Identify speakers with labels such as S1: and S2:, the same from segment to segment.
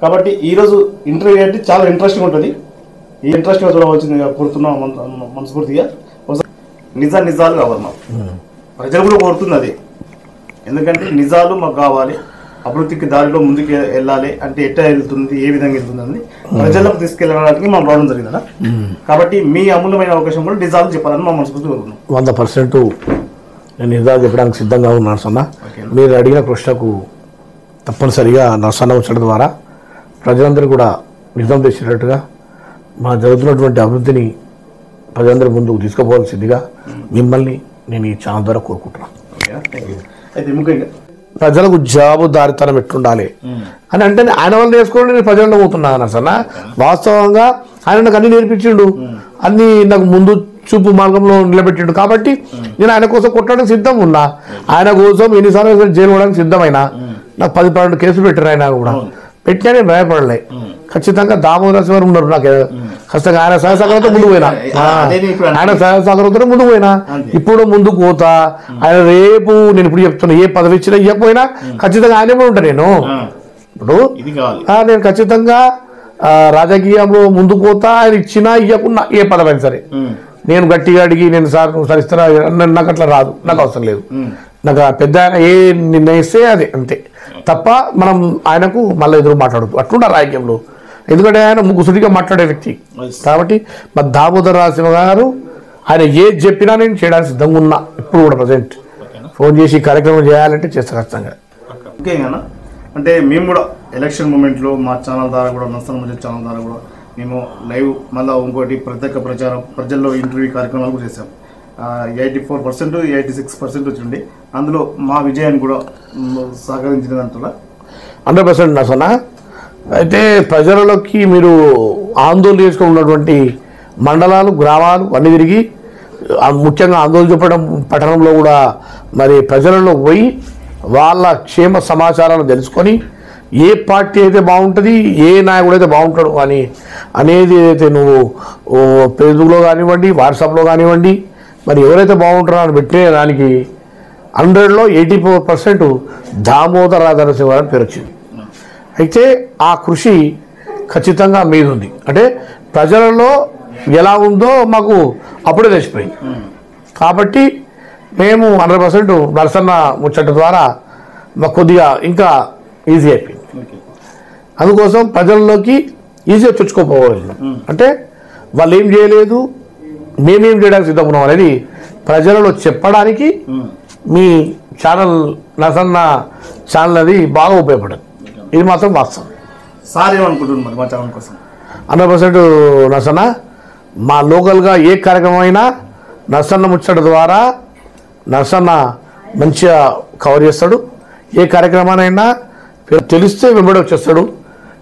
S1: కాబట్టి ఈరోజు ఇంటర్వ్యూ అంటే చాలా ఇంట్రెస్టింగ్ ఉంటుంది. ఈ ఇంట్రెస్టింగ్గా చూడవలసిందిగా కోరుతున్నాం మనస్ఫూర్తిగా. నిజాలు కావాలి మాకు, ప్రజలు కూడా కోరుతుంది అది. ఎందుకంటే నిజాలు మాకు కావాలి, అభివృద్ధికి దారిలో ముందుకు వెళ్ళాలి అంటే ఎట్లా వెళ్తుంది, ఏ విధంగా వెళ్తుంది అని ప్రజలకు తీసుకెళ్ళడానికి మనం రావడం జరిగిందా. కాబట్టి మీ అమూల్యమైన అవకాశం కూడా నిజాలు చెప్పాలని మా మనస్ఫూర్తి కోరుకున్నాం.
S2: 100% నేను నిజాలు చెప్పడానికి సిద్ధంగా ఉన్నాను నరసన్న. మీరు అడిగిన ప్రశ్నకు తప్పనిసరిగా నరసన్న వచ్చడం ద్వారా ప్రజలందరూ కూడా నిజం తెచ్చినట్టుగా మా జరుగుతున్నటువంటి అభివృద్ధిని ప్రజలందరి ముందుకు తీసుకుపోవాల్సిందిగా మిమ్మల్ని నేను ఈ ఛానల్ ద్వారా కోరుకుంటున్నాను.
S1: అయితే ముఖ్యంగా
S2: ప్రజలకు జవాబుదారితనం ఎట్లుండాలి అని అంటే ఆయన వాళ్ళు నేర్చుకోండి, నేను ప్రజల్లో పోతున్నాను అసలు. వాస్తవంగా ఆయన నాకు అన్ని నేర్పించిండు, అన్ని నాకు ముందు చూపు మార్గంలో నిలబెట్టిండు. కాబట్టి నేను ఆయన కోసం కొట్టడానికి సిద్ధం ఉన్నా. ఆయన కోసం ఎన్నిసార్లు జైలు పోవడానికి సిద్ధమైనా. నాకు 10-12 కేసులు పెట్టారు ఆయన కూడా, పెట్టినా నేను భయపడలే. ఖచ్చితంగా దామోదర్ ఉన్నారు నాకు ఖచ్చితంగా. ఆయన సహసాగరంతో ముందుకు పోయినా, ఆయన సహసాగరంతో ముందుకు పోయినా, ఇప్పుడు ముందుకు పోతా. ఆయన రేపు నేను ఇప్పుడు చెప్తున్నా, ఏ పదవి ఇచ్చినా ఇవ్వకపోయినా ఖచ్చితంగా ఆయన కూడా ఉంటా. నేను ఇప్పుడు నేను ఖచ్చితంగా రాజకీయంలో ముందుకు పోతా. ఆయన ఇచ్చినా ఇవ్వకున్నా ఏ పదవి అయినా సరే నేను గట్టిగా అడిగి నేను సార్ సరిస్తారా, నాకు అట్లా రాదు, నాకు అవసరం లేదు. నాకు పెద్ద ఆయన ఏ నిర్ణయిస్తే అదే అంతే తప్ప మనం ఆయనకు మళ్ళీ ఎదురు మాట్లాడదు అట్లుండ రాజకీయంలో. ఎందుకంటే ఆయన ముగ్గుసుడిగా మాట్లాడే వ్యక్తి. కాబట్టి మా దామోదర్ రాజసింహ గారు ఆయన ఏది చెప్పినా నేను చేయడానికి సిద్ధంగా ఉన్నా. ఇప్పుడు కూడా ప్రజెంట్ ఫోన్ చేసి కార్యక్రమం చేయాలంటే చేస్తా ఖచ్చితంగా.
S1: ముఖ్యంగా అంటే మేము కూడా ఎలక్షన్ మూమెంట్లో మా ఛానల్ ద్వారా కూడా నర్సన్న ముచ్చట్లు ఛానల్ ద్వారా కూడా మేము లైవ్ మళ్ళీ ఇంకోటి ప్రత్యేక ప్రచారం ప్రజల్లో ఇంటర్వ్యూ కార్యక్రమాలు కూడా చేసాం. 84%, 86% వచ్చింది. అందులో మా విజయాన్ని కూడా సహకరించిన దాంట్లో
S2: 100% నర్సన్న. అయితే ప్రజలలోకి మీరు ఆందోళన చేసుకుని ఉన్నటువంటి మండలాలు, గ్రామాలు అన్ని తిరిగి, ముఖ్యంగా ఆందోళన చూపడం పట్టణంలో కూడా మరి ప్రజలలో పోయి వాళ్ళ క్షేమ సమాచారాలు తెలుసుకొని ఏ పార్టీ అయితే బాగుంటుంది, ఏ నాయకుడు అయితే బాగుంటాడు అని అనేది అయితే నువ్వు ఫేస్బుక్లో కానివ్వండి, వాట్సాప్లో కానివ్వండి, మరి ఎవరైతే బాగుంటారో అని పెట్టే దానికి 100లో 84% దామోదర్ రాజనరసింహ గారు పేరు వచ్చింది. అయితే ఆ కృషి ఖచ్చితంగా మీద ఉంది. అంటే ప్రజలలో ఎలా ఉందో మాకు అప్పుడే తెలిసిపోయింది. కాబట్టి మేము 100% నరసన్న ముచ్చట ద్వారా మాకు కొద్దిగా ఇంకా ఈజీ అయిపోయింది. అందుకోసం ప్రజల్లోకి ఈజీగా చొచ్చుకోపోవాలి. అంటే వాళ్ళు ఏం చేయలేదు, మేమేం చేయడానికి సిద్ధం ఉన్నాం అనేది ప్రజలలో చెప్పడానికి మీ ఛానల్ నరసన్న ఛానల్ అది బాగా ఉపయోగపడదు. ఇది మాత్రం వాస్తవం.
S1: సార్ ఏమనుకుంటున్నారు మరి మా ఛానల్ కోసం?
S2: 100% నరసన్న మా లోకల్గా ఏ కార్యక్రమం అయినా నరసన్న ముచ్చట ద్వారా నరసన్న మంచిగా కవర్ చేస్తాడు. ఏ కార్యక్రమానైనా తెలిస్తే వెంబడి వచ్చేస్తాడు.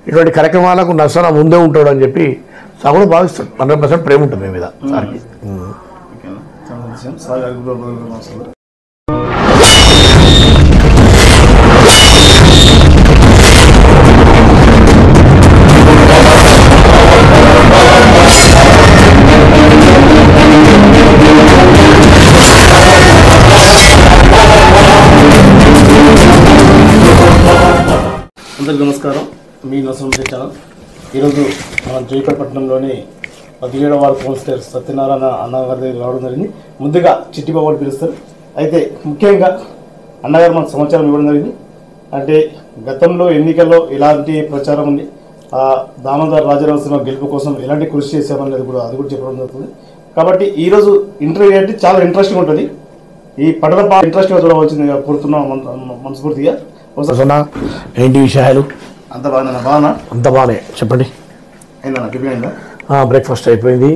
S2: ఇటువంటి కార్యక్రమాలకు నరసన్న ముందే ఉంటాడు అని చెప్పి సార్ కూడా భావిస్తాడు. 100% ప్రేమ ఉంటుంది మీ మీద సార్కి.
S1: అందరికీ నమస్కారం. మీ నరసన్న ఛానల్. ఈరోజు మన జైపేటపట్నంలోని 17వ వార్డు కౌన్సిలర్ సత్యనారాయణ అన్నగారి దగ్గర రావడం జరిగింది. ముందుగా చిట్టిబాబు అని పిలుస్తారు. అయితే ముఖ్యంగా అన్నగారు మనకు సమాచారం ఇవ్వడం జరిగింది. అంటే గతంలో ఎన్నికల్లో ఎలాంటి ప్రచారం ఉంది, దామోదర్ రాజనరసింహ గెలుపు కోసం ఎలాంటి కృషి చేశామనేది కూడా అది కూడా చెప్పడం జరుగుతుంది. కాబట్టి ఈరోజు ఇంటర్వ్యూ అంటే చాలా ఇంట్రెస్టింగ్ ఉంటుంది. ఈ పట్టణ ఇంట్రెస్టింగ్గా చూడవలసిందిగా కోరుతున్నాం మనస్ఫూర్తిగా.
S2: ఏంటి విషయాలు?
S1: అంత బాగా
S2: అంత బాగానే చెప్పండి.
S1: అయినా
S2: బ్రేక్ఫాస్ట్ అయిపోయింది,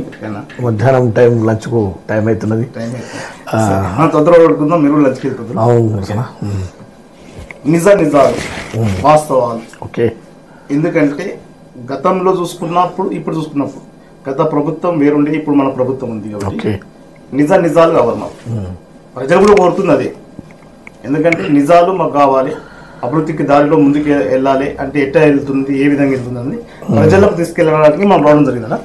S2: మధ్యాహ్నం టైం లంచ్కు టైం అవుతున్నది.
S1: తొందరగా పడుకుందాం, మీరు లంచ్కి వెళ్ళిపోతారు.
S2: అవును,
S1: నిజాలు వాస్తవాలు.
S2: ఓకే.
S1: ఎందుకంటే గతంలో చూసుకున్నప్పుడు ఇప్పుడు చూసుకున్నప్పుడు గత ప్రభుత్వం వేరుండే, ఇప్పుడు మన ప్రభుత్వం ఉంది. కాబట్టి నిజాలు కావాలి మాకు, ప్రజలు కూడా కోరుతుంది అది. ఎందుకంటే నిజాలు మాకు కావాలి, అభివృద్ధికి దారిలో ముందుకు వెళ్ళాలి అంటే ఎట్లా వెళ్తుంది, ఏ విధంగా వెళ్తుంది అని ప్రజలకు తీసుకెళ్ళడానికి మనం రావడం జరిగిందా.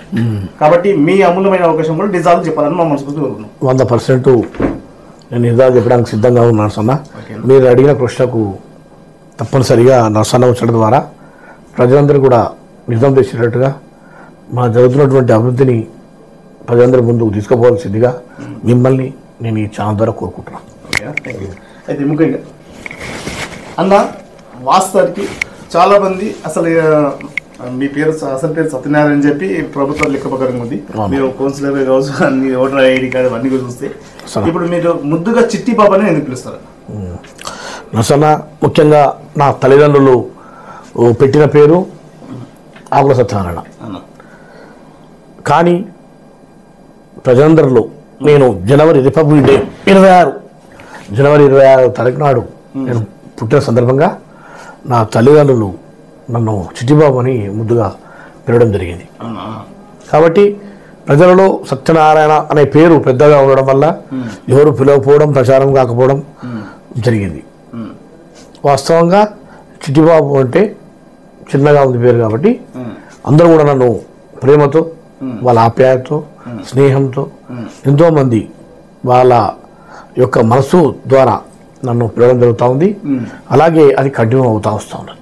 S1: కాబట్టి మీ అమూల్యమైన అవకాశం కూడా నిజాలు చెప్పాలని మా మనస్ఫూర్తి కోరుకున్నాం.
S2: 100% నేను నిజాలు చెప్పడానికి సిద్ధంగా ఉన్నాను నరసన్న. మీరు అడిగిన ప్రశ్నకు తప్పనిసరిగా నరసన్న వచ్చడం ద్వారా ప్రజలందరూ కూడా నిజం తెచ్చేటట్టుగా మా జరుగుతున్నటువంటి అభివృద్ధిని ప్రజలందరి ముందుకు తీసుకుపోవాల్సిందిగా మిమ్మల్ని నేను ఈ ఛానల్ ద్వారా కోరుకుంటున్నాను.
S1: అయితే ముఖ్యంగా అన్న వాస్తవానికి చాలామంది అసలు మీ పేరు అసలు పేరు సత్యనారాయణ అని చెప్పి ప్రభుత్వం లెక్క ప్రకారం ఉంది. మీరు కౌన్సిలర్ కావచ్చు, అన్ని ఓటర్ ఐడి కార్డు అన్ని చూస్తే ఇప్పుడు మీరు ముద్దుగా చిట్టి బాబాని ఎందుకు పిలుస్తారు?
S2: నసన్న ముఖ్యంగా నా తల్లిదండ్రులు పెట్టిన పేరు ఆకుల సత్యనారాయణ. కానీ ప్రజలందరిలో నేను జనవరి 26 తారీఖు నాడు నేను పుట్టిన సందర్భంగా నా తల్లిదండ్రులు నన్ను చిట్టిబాబు అని ముద్దుగా పిలవడం జరిగింది. కాబట్టి ప్రజలలో సత్యనారాయణ అనే పేరు పెద్దగా ఉండడం వల్ల ఎవరు పిలవకపోవడం, ప్రచారం కాకపోవడం జరిగింది. వాస్తవంగా చిట్టిబాబు అంటే చిన్నగా ఉంది పేరు కాబట్టి అందరూ కూడా నన్ను ప్రేమతో, వాళ్ళ ఆప్యాయతతో, స్నేహంతో ఎంతోమంది వాళ్ళ యొక్క మనసు ద్వారా నన్ను పిలవడం జరుగుతూ ఉంది. అలాగే అది కంటిన్యూ అవుతూ వస్తూ ఉన్నది.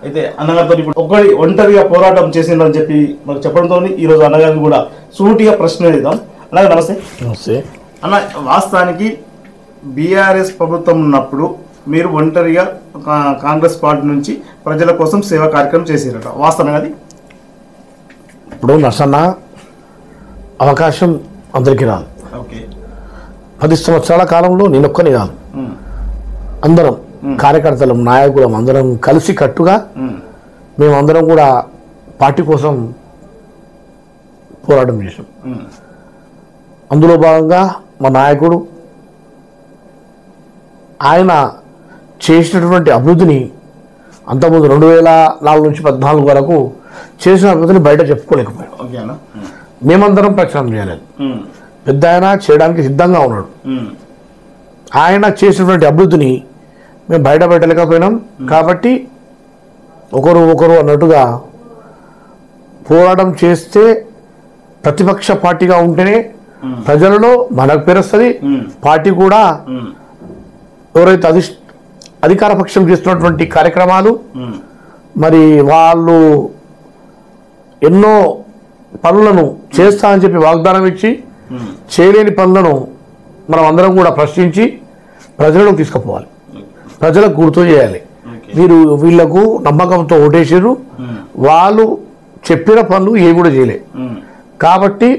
S1: అయితే అన్నగారితో ఇప్పుడు ఒంటరిగా పోరాటం చేసిందని చెప్పి మనకు చెప్పడంతో ఈరోజు అన్నగారిని కూడా సూటిగా ప్రశ్న వేద్దాం. అలాగే నమస్తే.
S2: నమస్తే
S1: అన్న, వాస్తవానికి బీఆర్ఎస్ ప్రభుత్వం ఉన్నప్పుడు మీరు ఒంటరిగా కాంగ్రెస్ పార్టీ నుంచి ప్రజల కోసం సేవా కార్యక్రమం చేసారట, వాస్తవం అది?
S2: ఇప్పుడు నర్సన్న అవకాశం అందరికీ రాదు. 10 సంవత్సరాల కాలంలో నేనొక్కని కాదు, అందరం కార్యకర్తలం, నాయకులం అందరం కలిసి కట్టుగా మేమందరం కూడా పార్టీ కోసం పోరాటం చేసాం. అందులో భాగంగా మా నాయకుడు ఆయన చేసినటువంటి అభివృద్ధిని అంతకుముందు 2004 నుంచి 2014 వరకు చేసిన అభివృద్ధిని బయట చెప్పుకోలేకపోయాం. మేమందరం ప్రచారం చేయలేదు. పెద్ద ఆయన చేయడానికి సిద్ధంగా ఉన్నాడు. ఆయన చేసినటువంటి అభివృద్ధిని మేము బయట పెట్టలేకపోయినాం. కాబట్టి ఒకరు అన్నట్టుగా పోరాటం చేస్తే ప్రతిపక్ష పార్టీగా ఉంటేనే ప్రజలలో మనకు పేరు వస్తుంది. పార్టీ కూడా ఎవరైతే అధికార పక్షం చేస్తున్నటువంటి కార్యక్రమాలు మరి వాళ్ళు ఎన్నో పనులను చేస్తా అని చెప్పి వాగ్దానం ఇచ్చి చేయలేని పనులను మనం అందరం కూడా ప్రశ్నించి ప్రజలను తీసుకుపోవాలి, ప్రజలకు గుర్తు చేయాలి. మీరు వీళ్లకు నమ్మకంతో ఓటేసారు, వాళ్ళు చెప్పిన పనులు ఏ కూడా చేయలే. కాబట్టి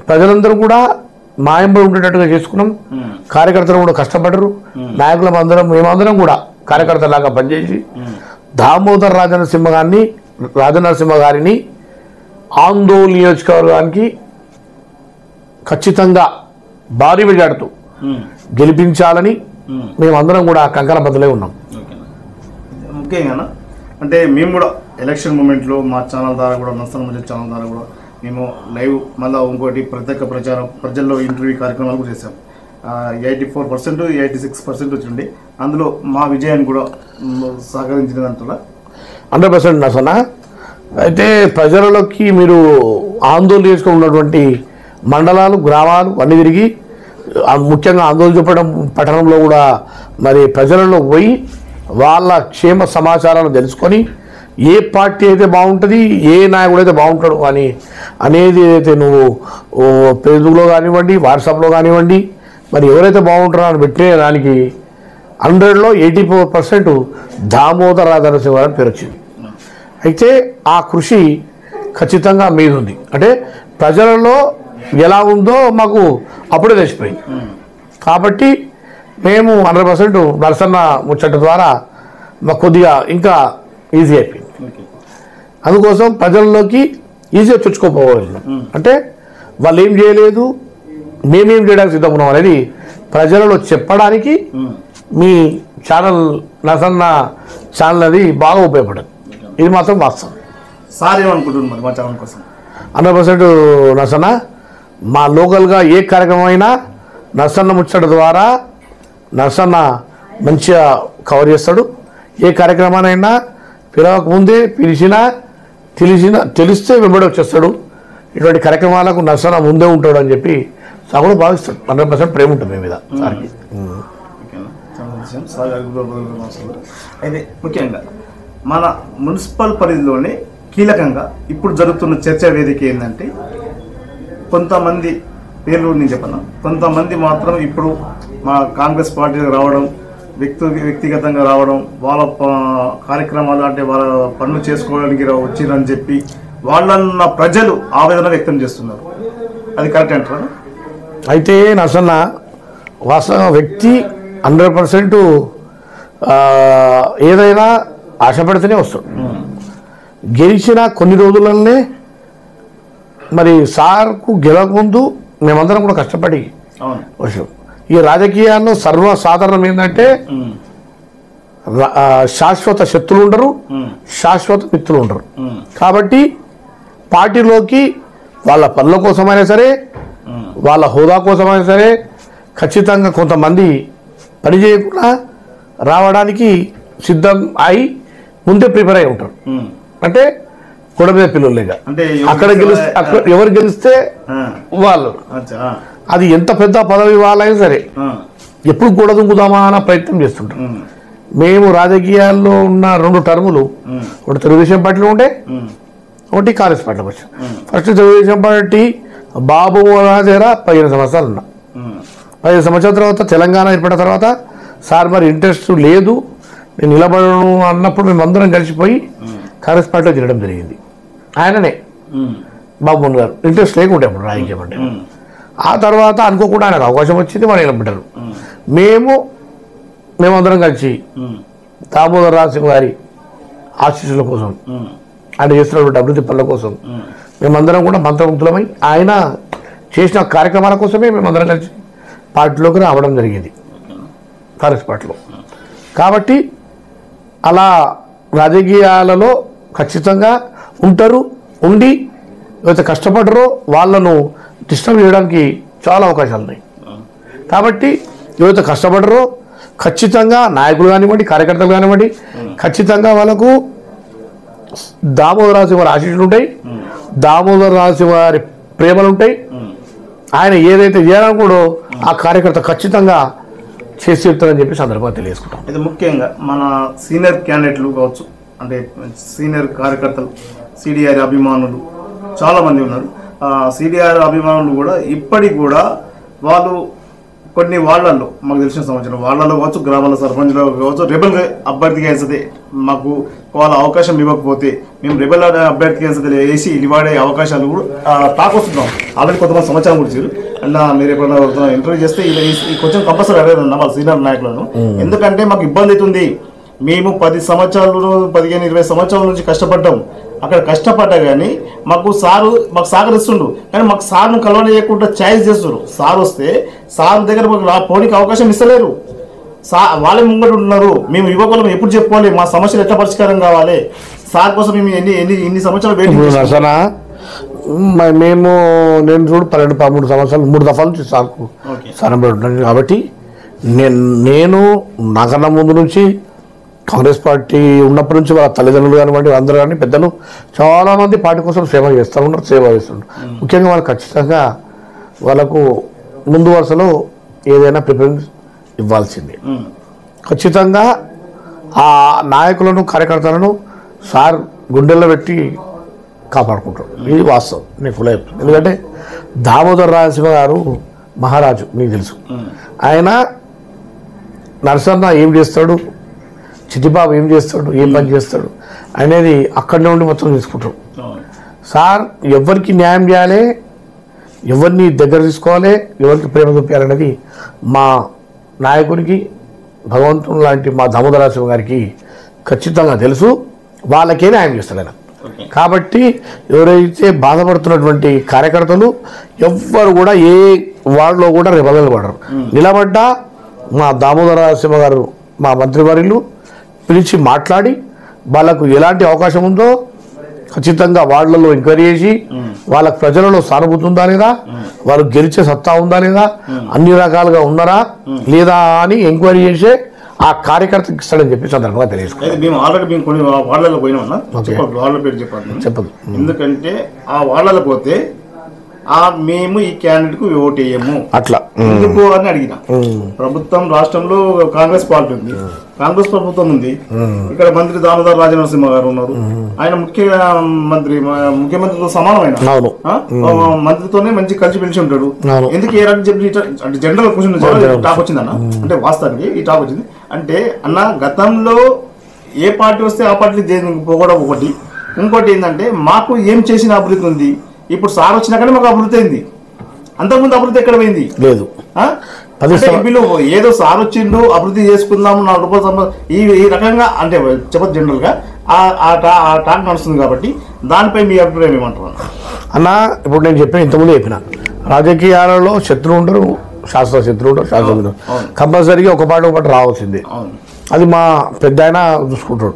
S2: ప్రజలందరూ కూడా మాయంబడి ఉండేటట్టుగా చేసుకున్నాం. కార్యకర్తలు కూడా కష్టపడరు. నాయకులం అందరం మేమందరం కూడా కార్యకర్తలాగా పనిచేసి దామోదర్ రాజనరసింహ గారిని ఆందోళన నియోజకవర్గానికి ఖచ్చితంగా భారీ మెజార్టీతో గెలిపించాలని మేమందరం కూడా కంకణ బద్దలే ఉన్నాం.
S1: ముఖ్యంగా అంటే మేము కూడా ఎలక్షన్ మూమెంట్లో మా ఛానల్ ద్వారా కూడా నర్సన్న ముచ్చట్లు ఛానల్ ద్వారా కూడా మేము లైవ్ మళ్ళీ ఇంకోటి ప్రత్యేక ప్రచారం ప్రజల్లో ఇంటర్వ్యూ కార్యక్రమాలు కూడా చేసాం. 84%, 86% వచ్చింది. అందులో మా విజయాన్ని కూడా సహకరించిన దాంట్లో
S2: 100% నర్సన్న. అయితే ప్రజలలోకి మీరు ఆందోళన చేసుకున్నటువంటి మండలాలు, గ్రామాలు అన్ని తిరిగి ముఖ్యంగా ఆందోళన చూపడం పట్టణంలో కూడా మరి ప్రజలలో పోయి వాళ్ళ క్షేమ సమాచారాలు తెలుసుకొని ఏ పార్టీ అయితే బాగుంటుంది, ఏ నాయకుడు అయితే బాగుంటాడు అనేది అయితే నువ్వు ఫేస్బుక్లో కానివ్వండి, వాట్సాప్లో కానివ్వండి, మరి ఎవరైతే బాగుంటారో అని పెట్టిన దానికి 100లో 84% దామోదర్ రాజనరసింహ గారి పేరు వచ్చింది. అయితే ఆ కృషి ఖచ్చితంగా మీద ఉంది. అంటే ప్రజలలో ఎలా ఉందో మాకు అప్పుడే తెలిసిపోయింది. కాబట్టి మేము 100% నర్సన్న ముచ్చట ద్వారా మాకు కొద్దిగా ఇంకా ఈజీ అయిపోయింది. అందుకోసం ప్రజల్లోకి ఈజీగా చొచ్చుకోపోవాలి. అంటే వాళ్ళు ఏం చేయలేదు, మేమేం చేయడానికి సిద్ధం ఉన్నాం అనేది ప్రజలలో చెప్పడానికి మీ ఛానల్ నర్సన్న ఛానల్ అది బాగా ఉపయోగపడదు. ఇది మాత్రం వాస్తవం.
S1: సార్ ఏమనుకుంటున్నారు మరి మా ఛానల్ కోసం?
S2: 100% నర్సన్న మా లోకల్గా ఏ కార్యక్రమం అయినా నర్సన్న ముచ్చట ద్వారా నర్సన్న మంచిగా కవర్ చేస్తాడు. ఏ కార్యక్రమానైనా పిలవకముందే తెలిస్తే వెంబడి వచ్చేస్తాడు. ఇటువంటి కార్యక్రమాలకు నర్సన్న ముందే ఉంటాడు అని చెప్పి సాగుడు భావిస్తాడు. 100% ప్రేమ ఉంటుంది మీ మీద సార్కి.
S1: అయితే ముఖ్యంగా మన మున్సిపల్ పరిధిలోనే కీలకంగా ఇప్పుడు జరుగుతున్న చర్చా వేదిక ఏంటంటే, కొంతమంది పేర్లు నేను చెప్పను, కొంతమంది మాత్రం ఇప్పుడు మా కాంగ్రెస్ పార్టీకి రావడం, వ్యక్తిగతంగా రావడం, వాళ్ళ కార్యక్రమాలు అంటే వాళ్ళ పనులు చేసుకోవడానికి వచ్చిందని చెప్పి వాళ్ళన్న ప్రజలు ఆవేదన వ్యక్తం చేస్తున్నారు. అది కరెక్ట్ అంటారా?
S2: అయితే నసన్న వాస్తవ వ్యక్తి 100% ఏదైనా ఆశపడితేనే వస్తాడు. గెలిచిన కొన్ని రోజులనే మరి సార్కు గెలవకముందు మేమందరం కూడా కష్టపడి వచ్చాం. ఈ రాజకీయాల్లో సర్వసాధారణం ఏంటంటే శాశ్వత శత్రులు ఉండరు, శాశ్వత మిత్రులు ఉండరు. కాబట్టి పార్టీలోకి వాళ్ళ పనుల కోసమైనా సరే, వాళ్ళ హోదా కోసమైనా సరే ఖచ్చితంగా కొంతమంది పని చేయకుండా రావడానికి సిద్ధం అయి ముందే ప్రిపేర్ అయి ఉంటారు. అంటే గొడవ మీద పిల్లలేగా అక్కడ గెలిస్తే ఎవరు గెలిస్తే వాళ్ళు, అది ఎంత పెద్ద పదవి వాళ్ళైనా సరే ఎప్పుడు గొడవ దుంకుదామా అన్న ప్రయత్నం చేస్తుంటారు. మేము రాజకీయాల్లో ఉన్న 2 టర్ములు, ఒకటి తెలుగుదేశం పార్టీలో ఉండే, ఒకటి కాంగ్రెస్ పార్టీలోకి వచ్చాం. ఫస్ట్ తెలుగుదేశం పార్టీ బాబు దగ్గర 15 సంవత్సరాలు ఉన్నా. 15 సంవత్సరాల తర్వాత తెలంగాణ ఏర్పడిన తర్వాత సార్ మరి ఇంట్రెస్ట్ లేదు నేను నిలబడను అన్నప్పుడు మేమందరం కలిసిపోయి కాంగ్రెస్ పార్టీలో తిరగడం జరిగింది. ఆయననే బాబు గారు ఇంట్రెస్ట్ లేకుంటే అప్పుడు రాజకీయం అంటే. ఆ తర్వాత అనుకోకుండా ఆయనకు అవకాశం వచ్చింది, మరి నిలబడ్డారు. మేమందరం కలిసి దామోదర్ రాజసింహ గారి ఆశీస్సుల కోసం, ఆయన చేస్తున్నటువంటి అభివృద్ధి పనుల కోసం మేమందరం కూడా మంత్రముగ్ధులమై ఆయన చేసిన కార్యక్రమాల కోసమే మేమందరం కలిసి పార్టీలోకి రావడం జరిగింది, కాంగ్రెస్ పార్టీలో. కాబట్టి అలా రాజకీయాలలో ఖచ్చితంగా ఉంటారు. ఉండి ఎవరైతే కష్టపడరో వాళ్ళను డిస్టర్బ్ చేయడానికి చాలా అవకాశాలు ఉన్నాయి. కాబట్టి ఎవరైతే కష్టపడరో ఖచ్చితంగా నాయకులు కానివ్వండి, కార్యకర్తలు కానివ్వండి, ఖచ్చితంగా వాళ్ళకు దామోదర రాజసింహ వారి ఆశీస్సులు ఉంటాయి, దామోదర రాజసింహ వారి ప్రేమలు ఉంటాయి. ఆయన ఏదైతే చేయాలనుకోడో ఆ కార్యకర్త ఖచ్చితంగా చేసి చెప్తారని చెప్పి సందర్భంగా తెలియజేసుకుంటాం.
S1: ఇది ముఖ్యంగా మన సీనియర్ క్యాండిడేట్లు కావచ్చు, అంటే సీనియర్ కార్యకర్తలు, సిడిఆర్ అభిమానులు చాలామంది ఉన్నారు. సిడిఆర్ అభిమానులు కూడా ఇప్పటికి కూడా వాళ్ళు కొన్ని వాళ్ళల్లో మాకు తెలిసిన సంవత్సరం వాళ్ళలో కావచ్చు, గ్రామాల సర్పంచ్లో కావచ్చు, రెబల్ అభ్యర్థిగా వేస్తే మాకు వాళ్ళ అవకాశం ఇవ్వకపోతే మేము రెబల్ అభ్యర్థిగా వేసి ఇవాడే అవకాశాలు కూడా టాక్ వస్తున్నాం. ఆల్రెడీ కొంతమంది సమాచారం గురించి అన్న మీరు ఎప్పుడైనా ఇంటర్వ్యూ చేస్తే కొంచెం కంపల్సరీ అడగదన్న వాళ్ళ సీనియర్ నాయకులను. ఎందుకంటే మాకు ఇబ్బంది అవుతుంది, మేము 10 సంవత్సరాలు 15-20 సంవత్సరాల నుంచి కష్టపడ్డాం. అక్కడ కష్టపడ్డా కానీ మాకు సహకరిస్తుండు, కానీ మాకు సార్ను కలవనీయకుండా ఛాయిస్ చేస్తున్నారు. సార్ వస్తే సార్ దగ్గర పోనీకి అవకాశం ఇస్తలేరు. వాళ్ళే ముంగట ఉంటున్నారు. మేము యువకులం ఎప్పుడు చెప్పుకోవాలి, మా సమస్యలు ఎట్లా పరిష్కారం కావాలి, సార్ కోసం మేము ఎన్ని సంవత్సరాలు వెయిటింగ్
S2: నేను చూడు 12-13 సంవత్సరాలు 3 దఫాల నుంచి సార్కు స్థానం పెడుతున్నాను. కాబట్టి నేను నాకన్నా ముందు నుంచి కాంగ్రెస్ పార్టీ ఉన్నప్పటి నుంచి వాళ్ళ తల్లిదండ్రులు కానివ్వండి, అందరూ కానీ పెద్దలు చాలామంది పార్టీ కోసం సేవ చేస్తూ ఉన్నారు, సేవ చేస్తున్నారు. ముఖ్యంగా వాళ్ళు ఖచ్చితంగా వాళ్ళకు ముందు వరుసలో ఏదైనా ప్రిఫరెన్స్ ఇవ్వాల్సిందే. ఖచ్చితంగా ఆ నాయకులను, కార్యకర్తలను సార్ గుండెల్లో పెట్టి కాపాడుకుంటారు. ఇది వాస్తవం, నేను ఫుల్ అయిపోయింది. ఎందుకంటే దామోదర్ రాజసింహ గారు మహారాజు, మీకు తెలుసు. ఆయన నరసన్న ఏం చేస్తాడు, చిట్టిబాబు ఏం చేస్తాడు, ఏం పని చేస్తాడు అనేది అక్కడనే ఉండి మొత్తం తీసుకుంటాడు. సార్ ఎవరికి న్యాయం చేయాలి, ఎవరిని దగ్గర తీసుకోవాలి, ఎవరికి ప్రేమ చూపించాలనేది మా నాయకుడికి, భగవంతుడు లాంటి మా దామోదర రాజసింహ గారికి ఖచ్చితంగా తెలుసు. వాళ్ళకే న్యాయం చేస్తాడు ఆయన. కాబట్టి ఎవరైతే బాధపడుతున్నటువంటి కార్యకర్తలు ఎవ్వరు కూడా ఏ వార్డులో కూడా నిలబడరు. నిలబడ్డా మా దామోదర రాజసింహ గారు, మా మంత్రివర్యులు పిలిచి మాట్లాడి వాళ్ళకు ఎలాంటి అవకాశం ఉందో ఖచ్చితంగా వార్డులలో ఎంక్వైరీ చేసి వాళ్ళకు ప్రజలలో సానుభూతి ఉందా లేదా, వాళ్ళు గెలిచే సత్తా ఉందా లేదా, అన్ని రకాలుగా ఉన్నారా లేదా అని ఎంక్వైరీ చేసే ఆ కార్యకర్తకి ఇస్తాడని చెప్పి సందర్భంగా తెలియజేసుకోవాలి.
S1: మేము ఆల్రెడీ మేము కొన్ని వాళ్ళలో పోయినామన్నా, వాళ్ళ పేరు చెప్పాలి. ఎందుకంటే ఆ వాళ్ళలో పోతే మేము ఈ క్యాండిడేట్ కు ఓట్ వేయము
S2: అట్లా
S1: ఎందుకు అని అడిగిన. ప్రభుత్వం రాష్ట్రంలో కాంగ్రెస్ పార్టీ ఉంది, కాంగ్రెస్ ప్రభుత్వం ఉంది. ఇక్కడ మంత్రి దామోదర్ రాజనరసింహ గారు ఉన్నారు. ఆయన ముఖ్యమంత్రితో సమానమైన మంత్రితోనే మంచి కలిసి పిలిచి ఉంటాడు. ఎందుకు ఏ రకం చెప్పి అంటే జనరల్ క్వశ్చన్ టాక్ వచ్చిందన్న, అంటే వాస్తవానికి ఈ టాక్ వచ్చింది అంటే అన్న గతంలో ఏ పార్టీ వస్తే ఆ పార్టీ పోవడం ఒకటి, ఇంకోటి ఏంటంటే మాకు ఏం చేసిన అభివృద్ధి ఉంది. ఇప్పుడు సార్ వచ్చినాకనే మాకు అభివృద్ధి అయింది, అంతకుముందు అభివృద్ధి ఎక్కడ పోయింది లేదు. ఏదో సార్ వచ్చిండు అభివృద్ధి చేసుకుందాము 4 రూపాయలు ఈ రకంగా అంటే చెప్పదు జనరల్ గా ఆ టాక్ నడుస్తుంది. కాబట్టి దానిపై మీ అభిప్రాయం ఏమంటారు
S2: అన్న? ఇప్పుడు నేను చెప్పిన ఇంతకుముందు చెప్పిన రాజకీయాలలో శత్రువు ఉండరు, శాస్త్ర శత్రువు ఉండరు, శాస్త్రం కంపల్సరీగా ఒక పాటు రావాల్సిందే. అది మా పెద్ద ఆయన చూసుకుంటాడు,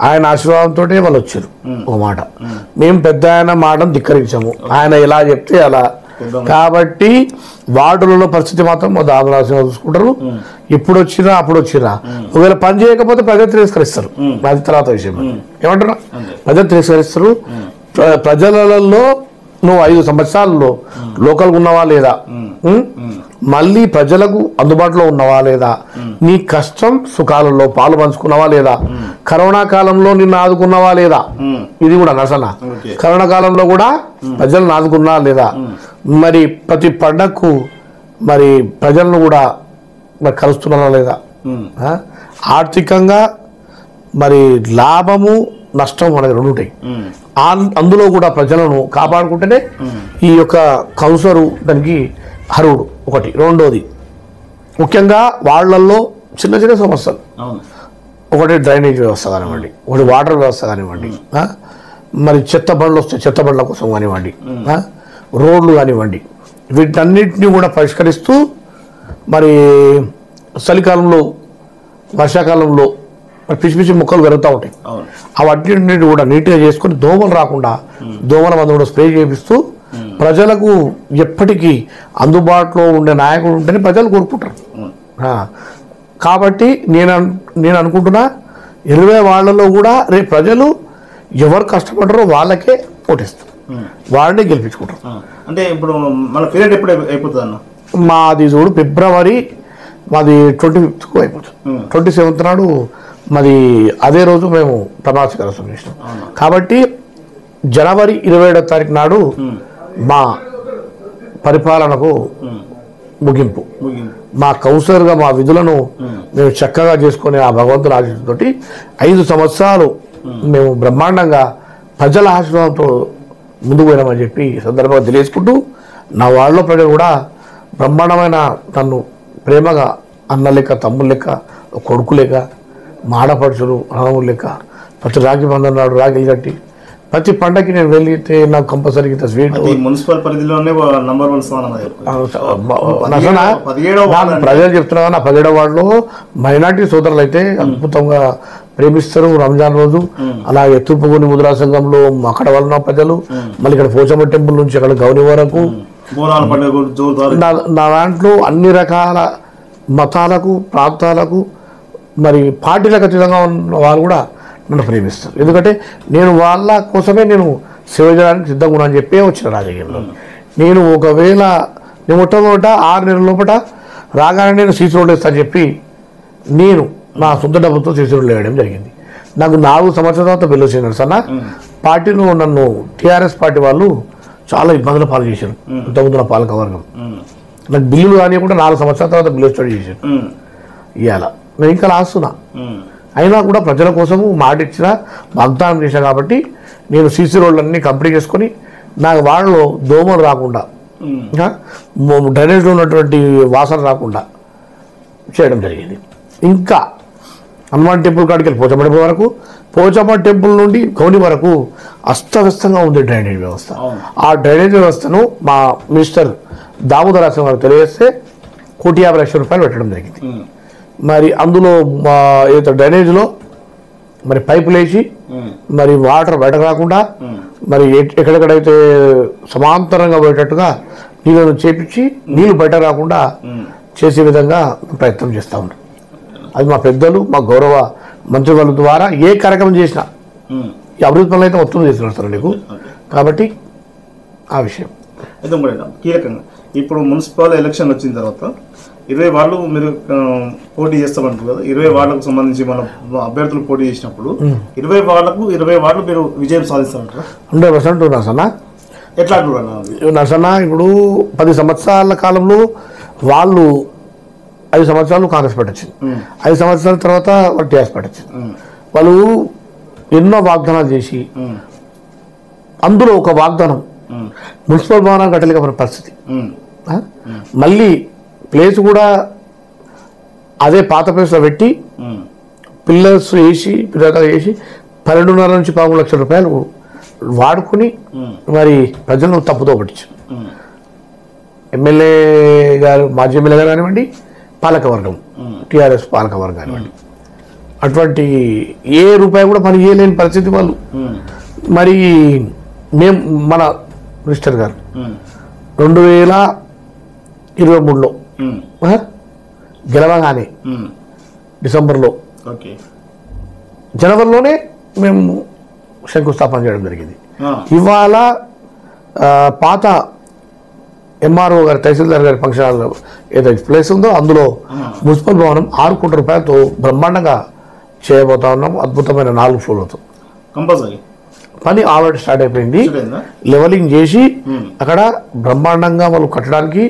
S2: ఆయన ఆశీర్వాదంతో వాళ్ళు వచ్చారు. ఒక మాట మేము పెద్ద ఆయన మాటను ధిక్కరించాము, ఆయన ఎలా చెప్తే అలా. కాబట్టి వార్డులలో పరిస్థితి మాత్రం మా దామరాశిగా చూసుకుంటారు. ఇప్పుడు వచ్చిరా అప్పుడు వచ్చిరా, ఒకవేళ పని చేయకపోతే ప్రజలు తిరస్కరిస్తారు. అది తర్వాత విషయం ఏమంటారు, ప్రజలు తిరస్కరిస్తారు. ప్రజలలో నువ్వు 5 సంవత్సరాల్లో లోకల్గా ఉన్నవా లేదా, మళ్ళీ ప్రజలకు అందుబాటులో ఉన్నవా లేదా, నీ కష్టం సుఖాలలో పాలు పంచుకున్నావా లేదా, కరోనా కాలంలో నిన్ను ఆదుకున్నావా లేదా, ఇది కూడా నసన. కరోనా కాలంలో కూడా ప్రజలను ఆదుకున్నా లేదా, మరి ప్రతి పండగకు మరి ప్రజలను కూడా మరి కలుస్తున్నారా లేదా, ఆర్థికంగా మరి లాభము నష్టం అనేది 2 ఉంటాయి. అందులో కూడా ప్రజలను కాపాడుకుంటేనే ఈ యొక్క కౌన్సిలరు దానికి అర్హుడు. ఒకటి. రెండోది ముఖ్యంగా వాళ్ళల్లో చిన్న చిన్న సమస్యలు, ఒకటి డ్రైనేజ్ వ్యవస్థ కానివ్వండి, ఒకటి వాటర్ వ్యవస్థ కానివ్వండి, మరి చెత్త బండ్లు వస్తే చెత్త బండ్ల కోసం కానివ్వండి, రోడ్లు కానివ్వండి, వీటన్నిటిని కూడా పరిష్కరిస్తూ మరి చలికాలంలో వర్షాకాలంలో పిచ్చి పిచ్చి మొక్కలు పెరుగుతూ ఉంటాయి. అవన్నీ కూడా నీట్గా చేసుకొని దోమలు రాకుండా దోమల మందు కూడా స్ప్రే చేపిస్తూ ప్రజలకు ఎప్పటికీ అందుబాటులో ఉండే నాయకుడు ఉంటేనే ప్రజలు కోరుకుంటారు. కాబట్టి నేను అనుకుంటున్నా 20 వాళ్ళలో కూడా రేపు ప్రజలు ఎవరు కష్టపడరో వాళ్ళకే ఓటేస్తారు, వాళ్ళని గెలిపించుకుంటారు.
S1: అంటే ఇప్పుడు మన పీరియడ్ ఎప్పుడు అయిపోతుంది అన్న?
S2: మాది చూడు ఫిబ్రవరి, మాది 25కు అయిపోతుంది. 27th నాడు మాది అదే రోజు మేము ప్రమాణ స్వీకారం చేసినాం. కాబట్టి జనవరి 27వ తారీఖు నాడు మా పరిపాలనకు ముగింపు. మా కౌన్సిలర్గా మా విధులను మేము చక్కగా చేసుకునే ఆ భగవంతుల ఆశీస్సుతోటి 5 సంవత్సరాలు మేము బ్రహ్మాండంగా ప్రజల ఆశీర్వాదంతో ముందుకు పోయినామని చెప్పి సందర్భంగా తెలియజేసుకుంటూ, నా వాళ్ళలో ప్రజలు కూడా బ్రహ్మాండమైన నన్ను ప్రేమగా అన్న లెక్క, తమ్ముడు లెక్క, కొడుకు లెక్క, మాడపడుచులు అన్నములు లెక్క ప్రతి రాఖీ బంధం నాడు రాఖీలు కట్టి ప్రతి పండగకి నేను వెళ్తే నాకు కంపల్సరీ స్వీట్.
S1: మున్సిపల్ పరిధిలోనే నంబర్ 1 స్థానం.
S2: ప్రజలు చెప్తున్నా, నా 17వ వార్డులో మైనార్టీ సోదరులు అయితే అద్భుతంగా ప్రేమిస్తారు రంజాన్ రోజు. అలాగే తూర్పుగోని ముద్రా సంఘంలో అక్కడ వాళ్ళ ప్రజలు, మళ్ళీ ఇక్కడ పోచమ్మ టెంపుల్ నుంచి అక్కడ గౌని వరకు నా దాంట్లో అన్ని రకాల మతాలకు, ప్రాంతాలకు, మరి పార్టీలకు అతీతంగా ఉన్న వాళ్ళు కూడా నన్ను ప్రేమిస్తారు. ఎందుకంటే నేను వాళ్ళ కోసమే నేను సేవ చేయడానికి సిద్ధంగా ఉన్నా అని చెప్పే వచ్చిన రాజకీయంలో. నేను ఒకవేళ నేను మొట్టమొదట 6 నెలల లోపల రాగానే నేను సీసీ రోడ్లు వేస్తా అని చెప్పి నేను నా సొంత డబ్బుతో సీసీ రోడ్లు వేయడం జరిగింది. నాకు 4 సంవత్సరాల తర్వాత బిల్లు వచ్చింది అన్న. పార్టీలో నన్ను టీఆర్ఎస్ పార్టీ వాళ్ళు చాలా ఇబ్బందులు పాలు చేశారు. ఇంతకుముందు నా పాలక వర్గం నాకు బిల్లులు కానివ్వకుండా 4 సంవత్సరాల తర్వాత బిల్లు స్టార్ట్ చేశారు. ఇవాళ నేను ఇంకా లాస్తున్నా, అయినా కూడా ప్రజల కోసము మాట ఇచ్చిన వాగ్దానం చేశాను. కాబట్టి నేను సీసీ రోడ్లన్నీ కంప్లీట్ చేసుకొని నాకు వాళ్ళలో దోమలు రాకుండా, డ్రైనేజ్లో ఉన్నటువంటి వాసన రాకుండా చేయడం జరిగింది. ఇంకా హనుమాన్ టెంపుల్ కాడికి వెళ్ళి పోచమ్మ టెంపుల్ వరకు, పోచమ్మ టెంపుల్ నుండి గౌని వరకు అస్తవ్యస్తంగా ఉంది డ్రైనేజ్ వ్యవస్థ. ఆ డ్రైనేజ్ వ్యవస్థను మా మినిస్టర్ దామోదర్ రాజనరసింహ గారు తెలియజేస్తే 1,50,00,000 రూపాయలు పెట్టడం జరిగింది. మరి అందులో ఏదో డ్రైనేజ్లో మరి పైపులు వేసి మరి వాటర్ బయటకు రాకుండా, మరి ఎక్కడెక్కడైతే సమాంతరంగా పోయేటట్టుగా నీళ్ళను చేపించి నీళ్ళు బయట రాకుండా చేసే విధంగా ప్రయత్నం చేస్తూ ఉంటాం. అది మా పెద్దలు, మా గౌరవ మంత్రివర్గం ద్వారా ఏ కార్యక్రమం చేసినా ఈ అభివృద్ధి పనులు అయితే మొత్తం చేస్తున్నారు సార్ నీకు. కాబట్టి ఆ విషయం
S1: అయితే కూడా కీలకంగా ఇప్పుడు మున్సిపల్ ఎలక్షన్ వచ్చిన తర్వాత 20 వార్డులు మీరు పోటీ చేస్తామంటారు కదా, 20 వార్డులకు సంబంధించి మన అభ్యర్థులు పోటీ చేసినప్పుడు 20 వార్డులు మీరు విజయం సాధిస్తారంటారా?
S2: 100% నరసన్న.
S1: ఎట్లా అంటున్నారు
S2: నరసన్న? ఇప్పుడు 10 సంవత్సరాల కాలంలో వాళ్ళు 5 సంవత్సరాలు కాంగ్రెస్ పార్టీ వచ్చింది, 5 సంవత్సరాల తర్వాత వాళ్ళు టీఆర్ఎస్ పార్టీ వచ్చింది. వాళ్ళు ఎన్నో వాగ్దానాలు చేసి అందులో ఒక వాగ్దానం మున్సిపల్ భవనాలు కట్టలేకపోయిన పరిస్థితి. మళ్ళీ ప్లేస్ కూడా అదే పాత ప్లేస్లో పెట్టి పిల్లర్స్ వేసి పిల్లలు వేసి 12.5 నుంచి 13 లక్షల రూపాయలు వాడుకుని మరి ప్రజలను తప్పుతో పట్టించారు. ఎమ్మెల్యే గారు, మాజీ ఎమ్మెల్యే గారు కానివ్వండి, పాలకవర్గం టీఆర్ఎస్ పాలకవర్గం కానివ్వండి, అటువంటి ఏ రూపాయి కూడా పని చేయలేని పరిస్థితి వాళ్ళు. మరి మేము మన మినిస్టర్ గారు 2023లో గెలవగానే డిసెంబర్లో, జనవరిలోనే మేము శంకుస్థాపన చేయడం జరిగింది. ఇవాళ పాత ఎంఆర్ఓ గారి, తహసీల్దార్ గారి ఫంక్షన్ హాల్ ఏదైతే ప్లేస్ ఉందో అందులో మున్సిపల్ భవనం 6 కోట్ల రూపాయలతో బ్రహ్మాండంగా చేయబోతా ఉన్నాం. అద్భుతమైన 4 ఫ్లోర్లతో
S1: కంపల్సరీ
S2: పని ఆల్రెడీ స్టార్ట్ అయిపోయింది. లెవెలింగ్ చేసి అక్కడ బ్రహ్మాండంగా వాళ్ళు కట్టడానికి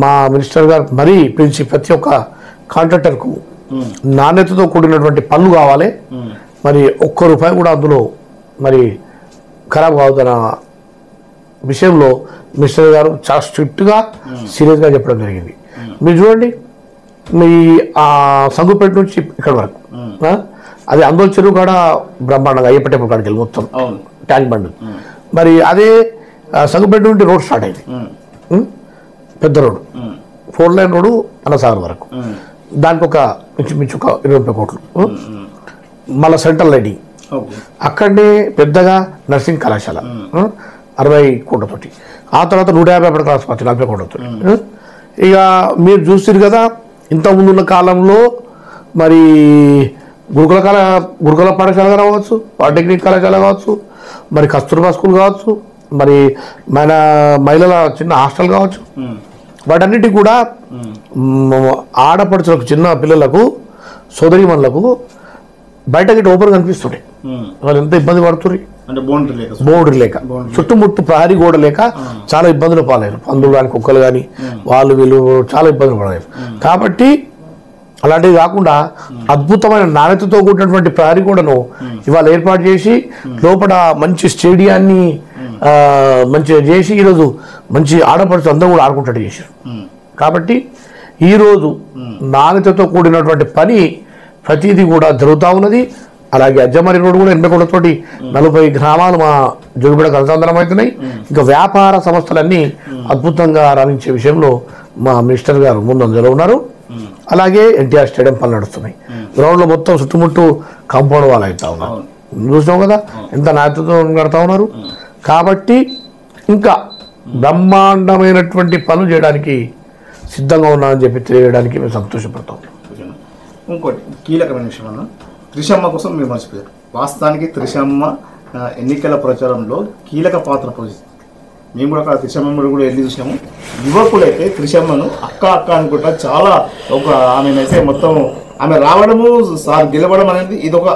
S2: మా మినిస్టర్ గారు మరీ పిలిచి ప్రతి ఒక్క కాంట్రాక్టర్కు నాణ్యతతో కూడినటువంటి పనులు కావాలి, మరి ఒక్క రూపాయి కూడా అందులో మరి ఖరాబ్ కావద్దన్న విషయంలో మినిస్టర్ గారు చాలా స్ట్రిక్ట్గా సీరియస్గా చెప్పడం జరిగింది. మీరు చూడండి, మీ సంగుపేట నుంచి ఇక్కడ వరకు అది అందోల్ చెరువు కాడ బ్రహ్మాండంగా అయ్యప్ప టెంపుల్ కాడికి వెళ్ళి మొత్తం ట్యాంక్ బండ్. మరి అదే సంగుపేట నుండి రోడ్ స్టార్ట్ అయింది, పెద్ద రోడ్డు, 4 లైన్ రోడ్డు అన్నసాగర్ వరకు. దానికి ఒక మించు ఒక 20 కోట్లు. మళ్ళీ సెంట్రల్ లైటింగ్ అక్కడనే పెద్దగా నర్సింగ్ కళాశాల 60 కోట్లతోటి. ఆ తర్వాత 150 క్లాస్ 40 కోట్లతో. ఇక మీరు చూస్తారు కదా, ఇంత ముందున్న కాలంలో మరి గురుకుల పాఠశాల కావచ్చు, పాలిటెక్నిక్ కళాశాల కావచ్చు, మరి కస్తూర్బా స్కూల్ కావచ్చు, మరి మన మహిళల చిన్న హాస్టల్ కావచ్చు, వాటన్నిటికి కూడా ఆడపడుచులకు, చిన్న పిల్లలకు, సోదరీమణులకు బయటకి ఓపెన్ కనిపిస్తుండే. వాళ్ళు ఎంత ఇబ్బంది పడుతుంది, బౌండరీ లేక, చుట్టుముట్టు ప్రహరీ గోడ లేక చాలా ఇబ్బందులు పాలయ్యారు. పందులు కానీ, కుక్కలు కానీ, వాళ్ళు వీళ్ళు చాలా ఇబ్బందులు పడలేదు. కాబట్టి అలాంటివి కాకుండా అద్భుతమైన నాణ్యతతో కూడినటువంటి ప్రహరీ గోడను ఇవాళ ఏర్పాటు చేసి లోపల మంచి స్టేడియాన్ని మంచిగా చేసి ఈరోజు మంచి ఆడపడుచు అందరూ కూడా ఆడుకుంటాడు చేశారు. కాబట్టి ఈరోజు నాణ్యతతో కూడినటువంటి పని ప్రతిదీ కూడా జరుగుతూ ఉన్నది. అలాగే అజ్జమరి రోడ్డు కూడా 80 కోట్లతోటి 40 గ్రామాలు మా జోగిపేటకు అనుసంధానం అవుతున్నాయి. ఇంకా వ్యాపార సంస్థలన్నీ అద్భుతంగా రాణించే విషయంలో మా మినిస్టర్ గారు ముందంజలో ఉన్నారు. అలాగే ఎన్టీఆర్ స్టేడియం పనులు నడుస్తున్నాయి. గ్రౌండ్లో మొత్తం చుట్టుముట్టు కాంపౌండ్ వాళ్ళు అవుతా ఉన్నారు. చూసినాం కదా ఎంత నాణ్యతతో కడతా ఉన్నారు. కాబట్టి ఇంకా బ్రహ్మాండమైనటువంటి పనులు చేయడానికి సిద్ధంగా ఉన్నామని చెప్పి తెలియడానికి మేము సంతోషపడతాం.
S1: ఇంకోటి కీలకమైన విషయం అన్న, త్రిశమ్మ కోసం మీరు మర్చిపోయారు. వాస్తవానికి త్రిశమ్మ ఎన్నికల ప్రచారంలో కీలక పాత్ర పోషిస్తుంది. మేము కూడా అక్కడ త్రిశమ్మ కూడా వెళ్ళి చూసినాము. యువకులైతే త్రిశమ్మను అక్క అనుకుంటా చాలా ఆమెనైతే మొత్తం ఆమె రావడము, సార్ గెలవడం అనేది ఇది ఒక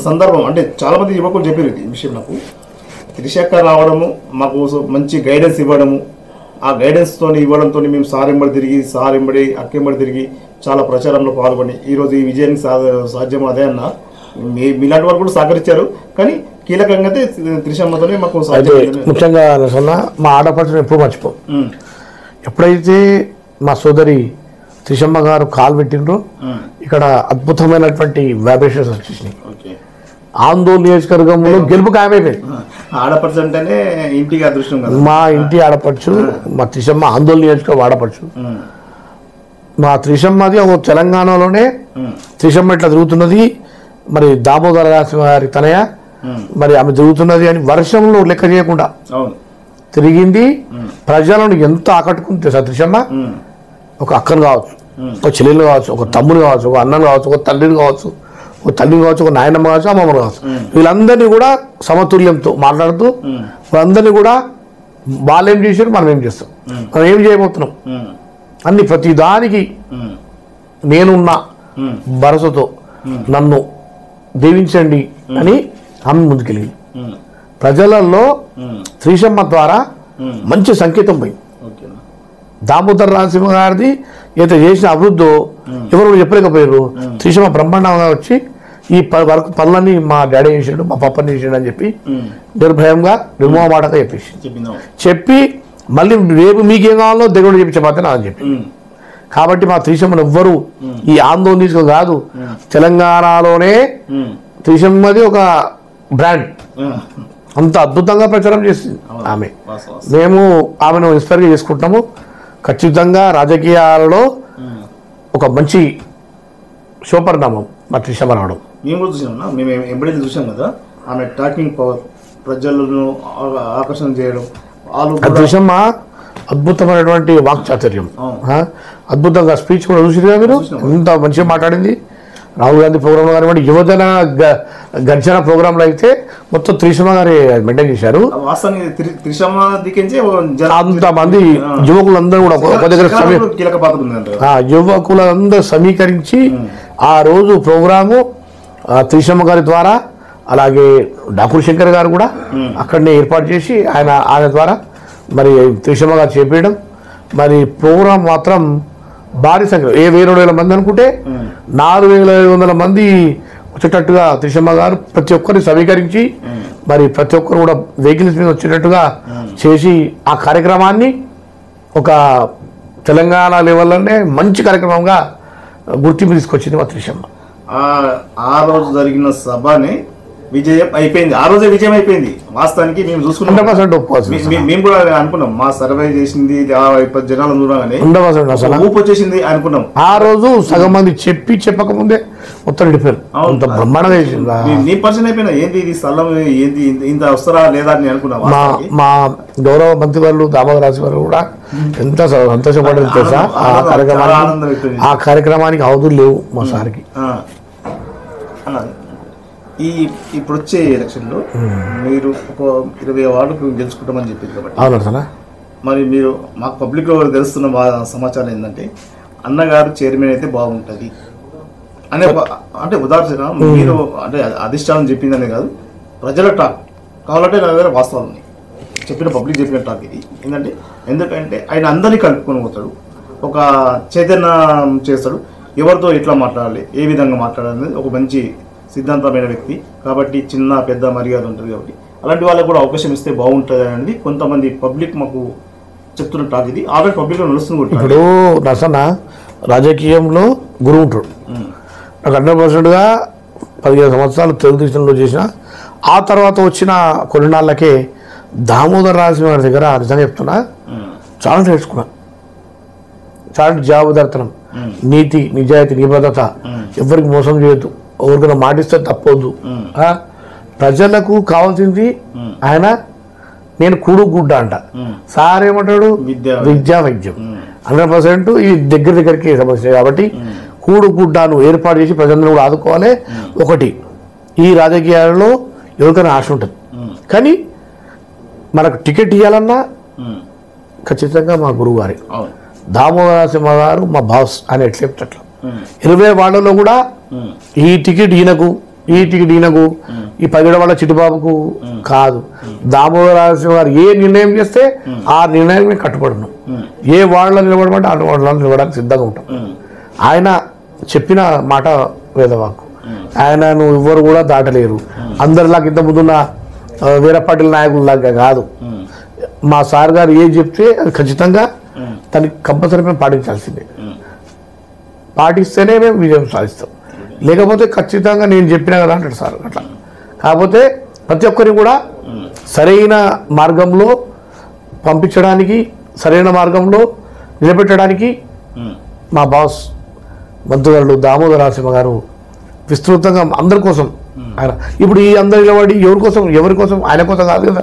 S1: సందర్భం. అంటే చాలా మంది యువకులు చెప్పారు ఈ విషయం నాకు. త్రిశక్క రావడము, మాకు మంచి గైడెన్స్ ఇవ్వడము, ఆ గైడెన్స్తో ఇవ్వడంతో మేము సార్ ఎంబడి అక్కెంబడి తిరిగి చాలా ప్రచారంలో పాల్గొని ఈరోజు ఈ విజయానికి సాధ్యం అదే అన్న. మీలాంటి వాళ్ళు కూడా సహకరించారు, కానీ కీలకంగా అయితే త్రిశమ్మతోనే మాకు
S2: ముఖ్యంగా మా ఆడపడుచుని ఎప్పుడు మర్చిపో. ఎప్పుడైతే మా సోదరి త్రిశమ్మ గారు కాలు పెట్టిండ్రో ఇక్కడ అద్భుతమైనటువంటి వైబ్రేషన్స్ వచ్చేసినాయి. ఆందోళన నియోజకవర్గంలో గెలుపు ఖాయమైపోయింది.
S1: ఆడపడుచు అంటేనే ఇంటికి అదృష్టం కదా. మా
S2: ఇంటి ఆడపడుచు మా త్రిశమ్మ ఆందోళన నియోజకవర్గం ఆడపడుచు. మా త్రిశమ్మది ఒక తెలంగాణలోనే త్రిశమ్మ ఇట్లా తిరుగుతున్నది, మరి దామోదర దాస్ గారి తనయ మరి ఆమె తిరుగుతున్నది అని వర్షంలో లెక్క చేయకుండా తిరిగింది. ప్రజలను ఎంత ఆకట్టుకుంది త్రిశమ్మ. ఒక అక్కను కావచ్చు, ఒక చెల్లెలు కావచ్చు, ఒక తమ్ముడు కావచ్చు, ఒక అన్నను కావచ్చు, ఒక తండ్రిని కావచ్చు, ఒక తల్లిని కావచ్చు, ఒక నాయనమ్మ కావచ్చు, అమ్మమ్మ కావచ్చు, వీళ్ళందరినీ కూడా సమతుల్యంతో మాట్లాడుతూ వాళ్ళందరినీ కూడా వాళ్ళు ఏం చేశారు, మనం ఏం చేస్తాం, మనం ఏం చేయబోతున్నాం అన్ని ప్రతి దానికి నేనున్న భరోసాతో నన్ను దీవించండి అని ఆమె ముందుకెళ్ళింది. ప్రజలలో శ్రీశమ్మ ద్వారా మంచి సంకేతం పోయింది. దామోదర రాజసింహ గారిది ఏదైతే చేసిన అభివృద్ధి ఎవరు చెప్పలేకపోయారు. శ్రీశమ్మ బ్రహ్మాండంగా వచ్చి ఈ వరకు పనులన్నీ మా డాడీ చేసాడు, మా పప్పని చేసాడు అని చెప్పి నిర్భయంగా నిర్మోహమాటంగా చెప్పి మళ్ళీ రేపు మీకేం కావాలో దేవుడు చెప్పించబోతే అని చెప్పి. కాబట్టి మా త్రిశమ్మను ఎవ్వరు ఈ ఆందోళన తీసుకు కాదు, తెలంగాణలోనే త్రిశమ్మది ఒక బ్రాండ్ అంత అద్భుతంగా ప్రచారం చేసింది ఆమె. మేము ఆమెను ఇన్స్పైర్గా చేసుకుంటాము. ఖచ్చితంగా రాజకీయాలలో ఒక మంచి శుభపరిణామం మా త్రిశమ్మ రావడం.
S1: మేము కూడా చూసాం, మేము ఎప్పుడైతే చూసాం కదా ఆమె టాకింగ్ పవర్, ప్రజలను ఆకర్షణ చేయడం.
S2: త్రిశమ్మ అద్భుతమైనటువంటి వాక్చాతుర్యం, అద్భుతంగా స్పీచ్ కూడా చూసిగా మీరు ఎంత మంచిగా మాట్లాడింది. రాహుల్ గాంధీ ప్రోగ్రాంలో కానివ్వండి, యువజన గర్జన ప్రోగ్రాంలో అయితే మొత్తం త్రిశమ్మ గారి మెయింటైన్ చేశారు. అంతమంది యువకులందరూ కూడా ఒక దగ్గర యువకులందరూ సమీకరించి ఆ రోజు ప్రోగ్రాము త్రిశమ్మ గారి ద్వారా, అలాగే డాకూర్ శంకర్ గారు కూడా అక్కడనే ఏర్పాటు చేసి ఆయన ద్వారా మరి త్రిశమ్మ గారు చేపేయడం. మరి ప్రోగ్రాం మాత్రం భారీ సంఖ్యలో 2,000 మంది అనుకుంటే 4,500 మంది వచ్చేటట్టుగా త్రిశమ్మ గారు ప్రతి ఒక్కరిని సమీకరించి మరి ప్రతి ఒక్కరు కూడా వెహికల్స్ మీద వచ్చేటట్టుగా చేసి ఆ కార్యక్రమాన్ని ఒక తెలంగాణ లెవెల్లోనే మంచి కార్యక్రమంగా గుర్తింపు తీసుకొచ్చింది మా త్రిశమ్మ.
S1: ఆ రోజు జరిగిన సభని విజయం అయిపోయింది. ఆ రోజే విజయం అయిపోయింది. వాస్తవానికి మేము చూసుకున్నాం, మేము కూడా అనుకున్నాం, మా సర్వే చేసింది జనాలు చూడగానే ఊపు వచ్చేసింది అనుకున్నాం.
S2: ఆ రోజు సగం మంది చెప్పకముందే మొత్తం నడిపారు. బ్రహ్మాండంగా
S1: నీ పర్సన్ అయిపోయినా ఏంది ఇది స్థలం, ఏంది ఇంత వస్తారా లేదా అని అనుకున్నాం.
S2: మా గౌరవ మంత్రి వాళ్ళు దామోదర రాజు గారు కూడా ఎంత సంతోషపడేది తెలుసా ఆ కార్యక్రమానికి అవధులు లేవు మా సార్కి.
S1: ఇప్పుడు వచ్చే ఎలక్షన్లో మీరు ఒక 20 వార్డుకు గెలుచుకుంటామని చెప్పింది కాబట్టి మరి మీరు మాకు పబ్లిక్లో తెలుస్తున్న సమాచారం ఏంటంటే అన్నగారు చైర్మన్ అయితే బాగుంటుంది అనే, అంటే ఉదాహరణ మీరు అంటే అధిష్టానం చెప్పిందనే కాదు, ప్రజల టాక్ కావాలంటే నా దగ్గర వాస్తవాలు ఉన్నాయి, చెప్పిన పబ్లిక్ చెప్పిన టాక్ ఇది. ఎందుకంటే ఆయన అందరినీ కలుపుకొని పోతాడు, ఒక చైతన్యం చేస్తాడు, ఎవరితో ఎట్లా మాట్లాడాలి, ఏ విధంగా మాట్లాడాలి అనేది ఒక మంచి సిద్ధాంతమైన వ్యక్తి కాబట్టి చిన్న పెద్ద మర్యాద ఉంటుంది. కాబట్టి అలాంటి వాళ్ళకు కూడా అవకాశం ఇస్తే బాగుంటుంది అనేది కొంతమంది పబ్లిక్ మాకు చెప్తున్న టాక్ ఇది. ఆల్రెడీ పబ్లిక్లో నడుస్తుంది.
S2: ఇప్పుడు నసన రాజకీయంలో గురువు ఉంటాడు. నాకు 100%గా 15 సంవత్సరాలు తెలుగుదేశంలో చేసిన ఆ తర్వాత వచ్చిన కొన్ని నాళ్ళకే దామోదర రాజసింహ గారి దగ్గర నిజంగా చెప్తున్నా చాలా నేర్చుకున్నా. చాలా జవాబుదారితనం, నీతి, నిజాయితీ, నిబద్ధత, ఎవరికి మోసం చేయొద్దు, ఎవరికైనా మాటిస్తే తప్పొద్దు. ప్రజలకు కావాల్సింది ఆయన నేను కూడు గుడ్డ అంట. సార్ ఏమంటాడు విద్యా వైద్యం 100% ఈ దగ్గరికి సమస్య. కాబట్టి కూడు గుడ్డను ఏర్పాటు చేసి ప్రజలందరూ కూడా ఆదుకోవాలి. ఒకటి ఈ రాజకీయాలలో ఎవరికైనా ఆశ ఉంటుంది, కానీ మనకు టికెట్ ఇవ్వాలన్నా ఖచ్చితంగా మా గురువు గారి దామోదర సింహ గారు మా బాస్ అని ఎట్లా చెప్తారు. 20 వార్డుల్లో కూడా ఈ టికెట్ ఈయనకు, ఈ టికెట్ ఈయనకు, ఈ 17 వార్డుల చిట్టుబాబుకు కాదు, దామోదర సింహ గారు ఏ నిర్ణయం చేస్తే ఆ నిర్ణయం కట్టుబడున్నాం. ఏ వార్డులో నిలబడమంటే ఆ వార్డులో నిలబడడానికి సిద్ధంగా ఉంటాం. ఆయన చెప్పిన మాట వేదవాక్కు, ఆయనను ఎవ్వరు కూడా దాటలేరు. అందరిలాగా ఇంత ముందున్న వేరే పార్టీల నాయకుల్లాగా కాదు. మా సార్ గారు ఏం చెప్తే అది ఖచ్చితంగా దానికి కంపల్సరీ మేము పాటించాల్సిందే. పాటిస్తేనే మేము విజయం సాధిస్తాం, లేకపోతే ఖచ్చితంగా నేను చెప్పినా కదా అంటాడు సార్. అట్లా కాకపోతే ప్రతి ఒక్కరిని కూడా సరైన మార్గంలో పంపించడానికి, సరైన మార్గంలో నిలబెట్టడానికి మా బాస్ మంత్రులు దామోదర రాజసింహ గారు విస్తృతంగా అందరి కోసం ఆయన ఇప్పుడు ఈ అందరు నిలబడి ఎవరి కోసం ఆయన కోసం కాదు కదా.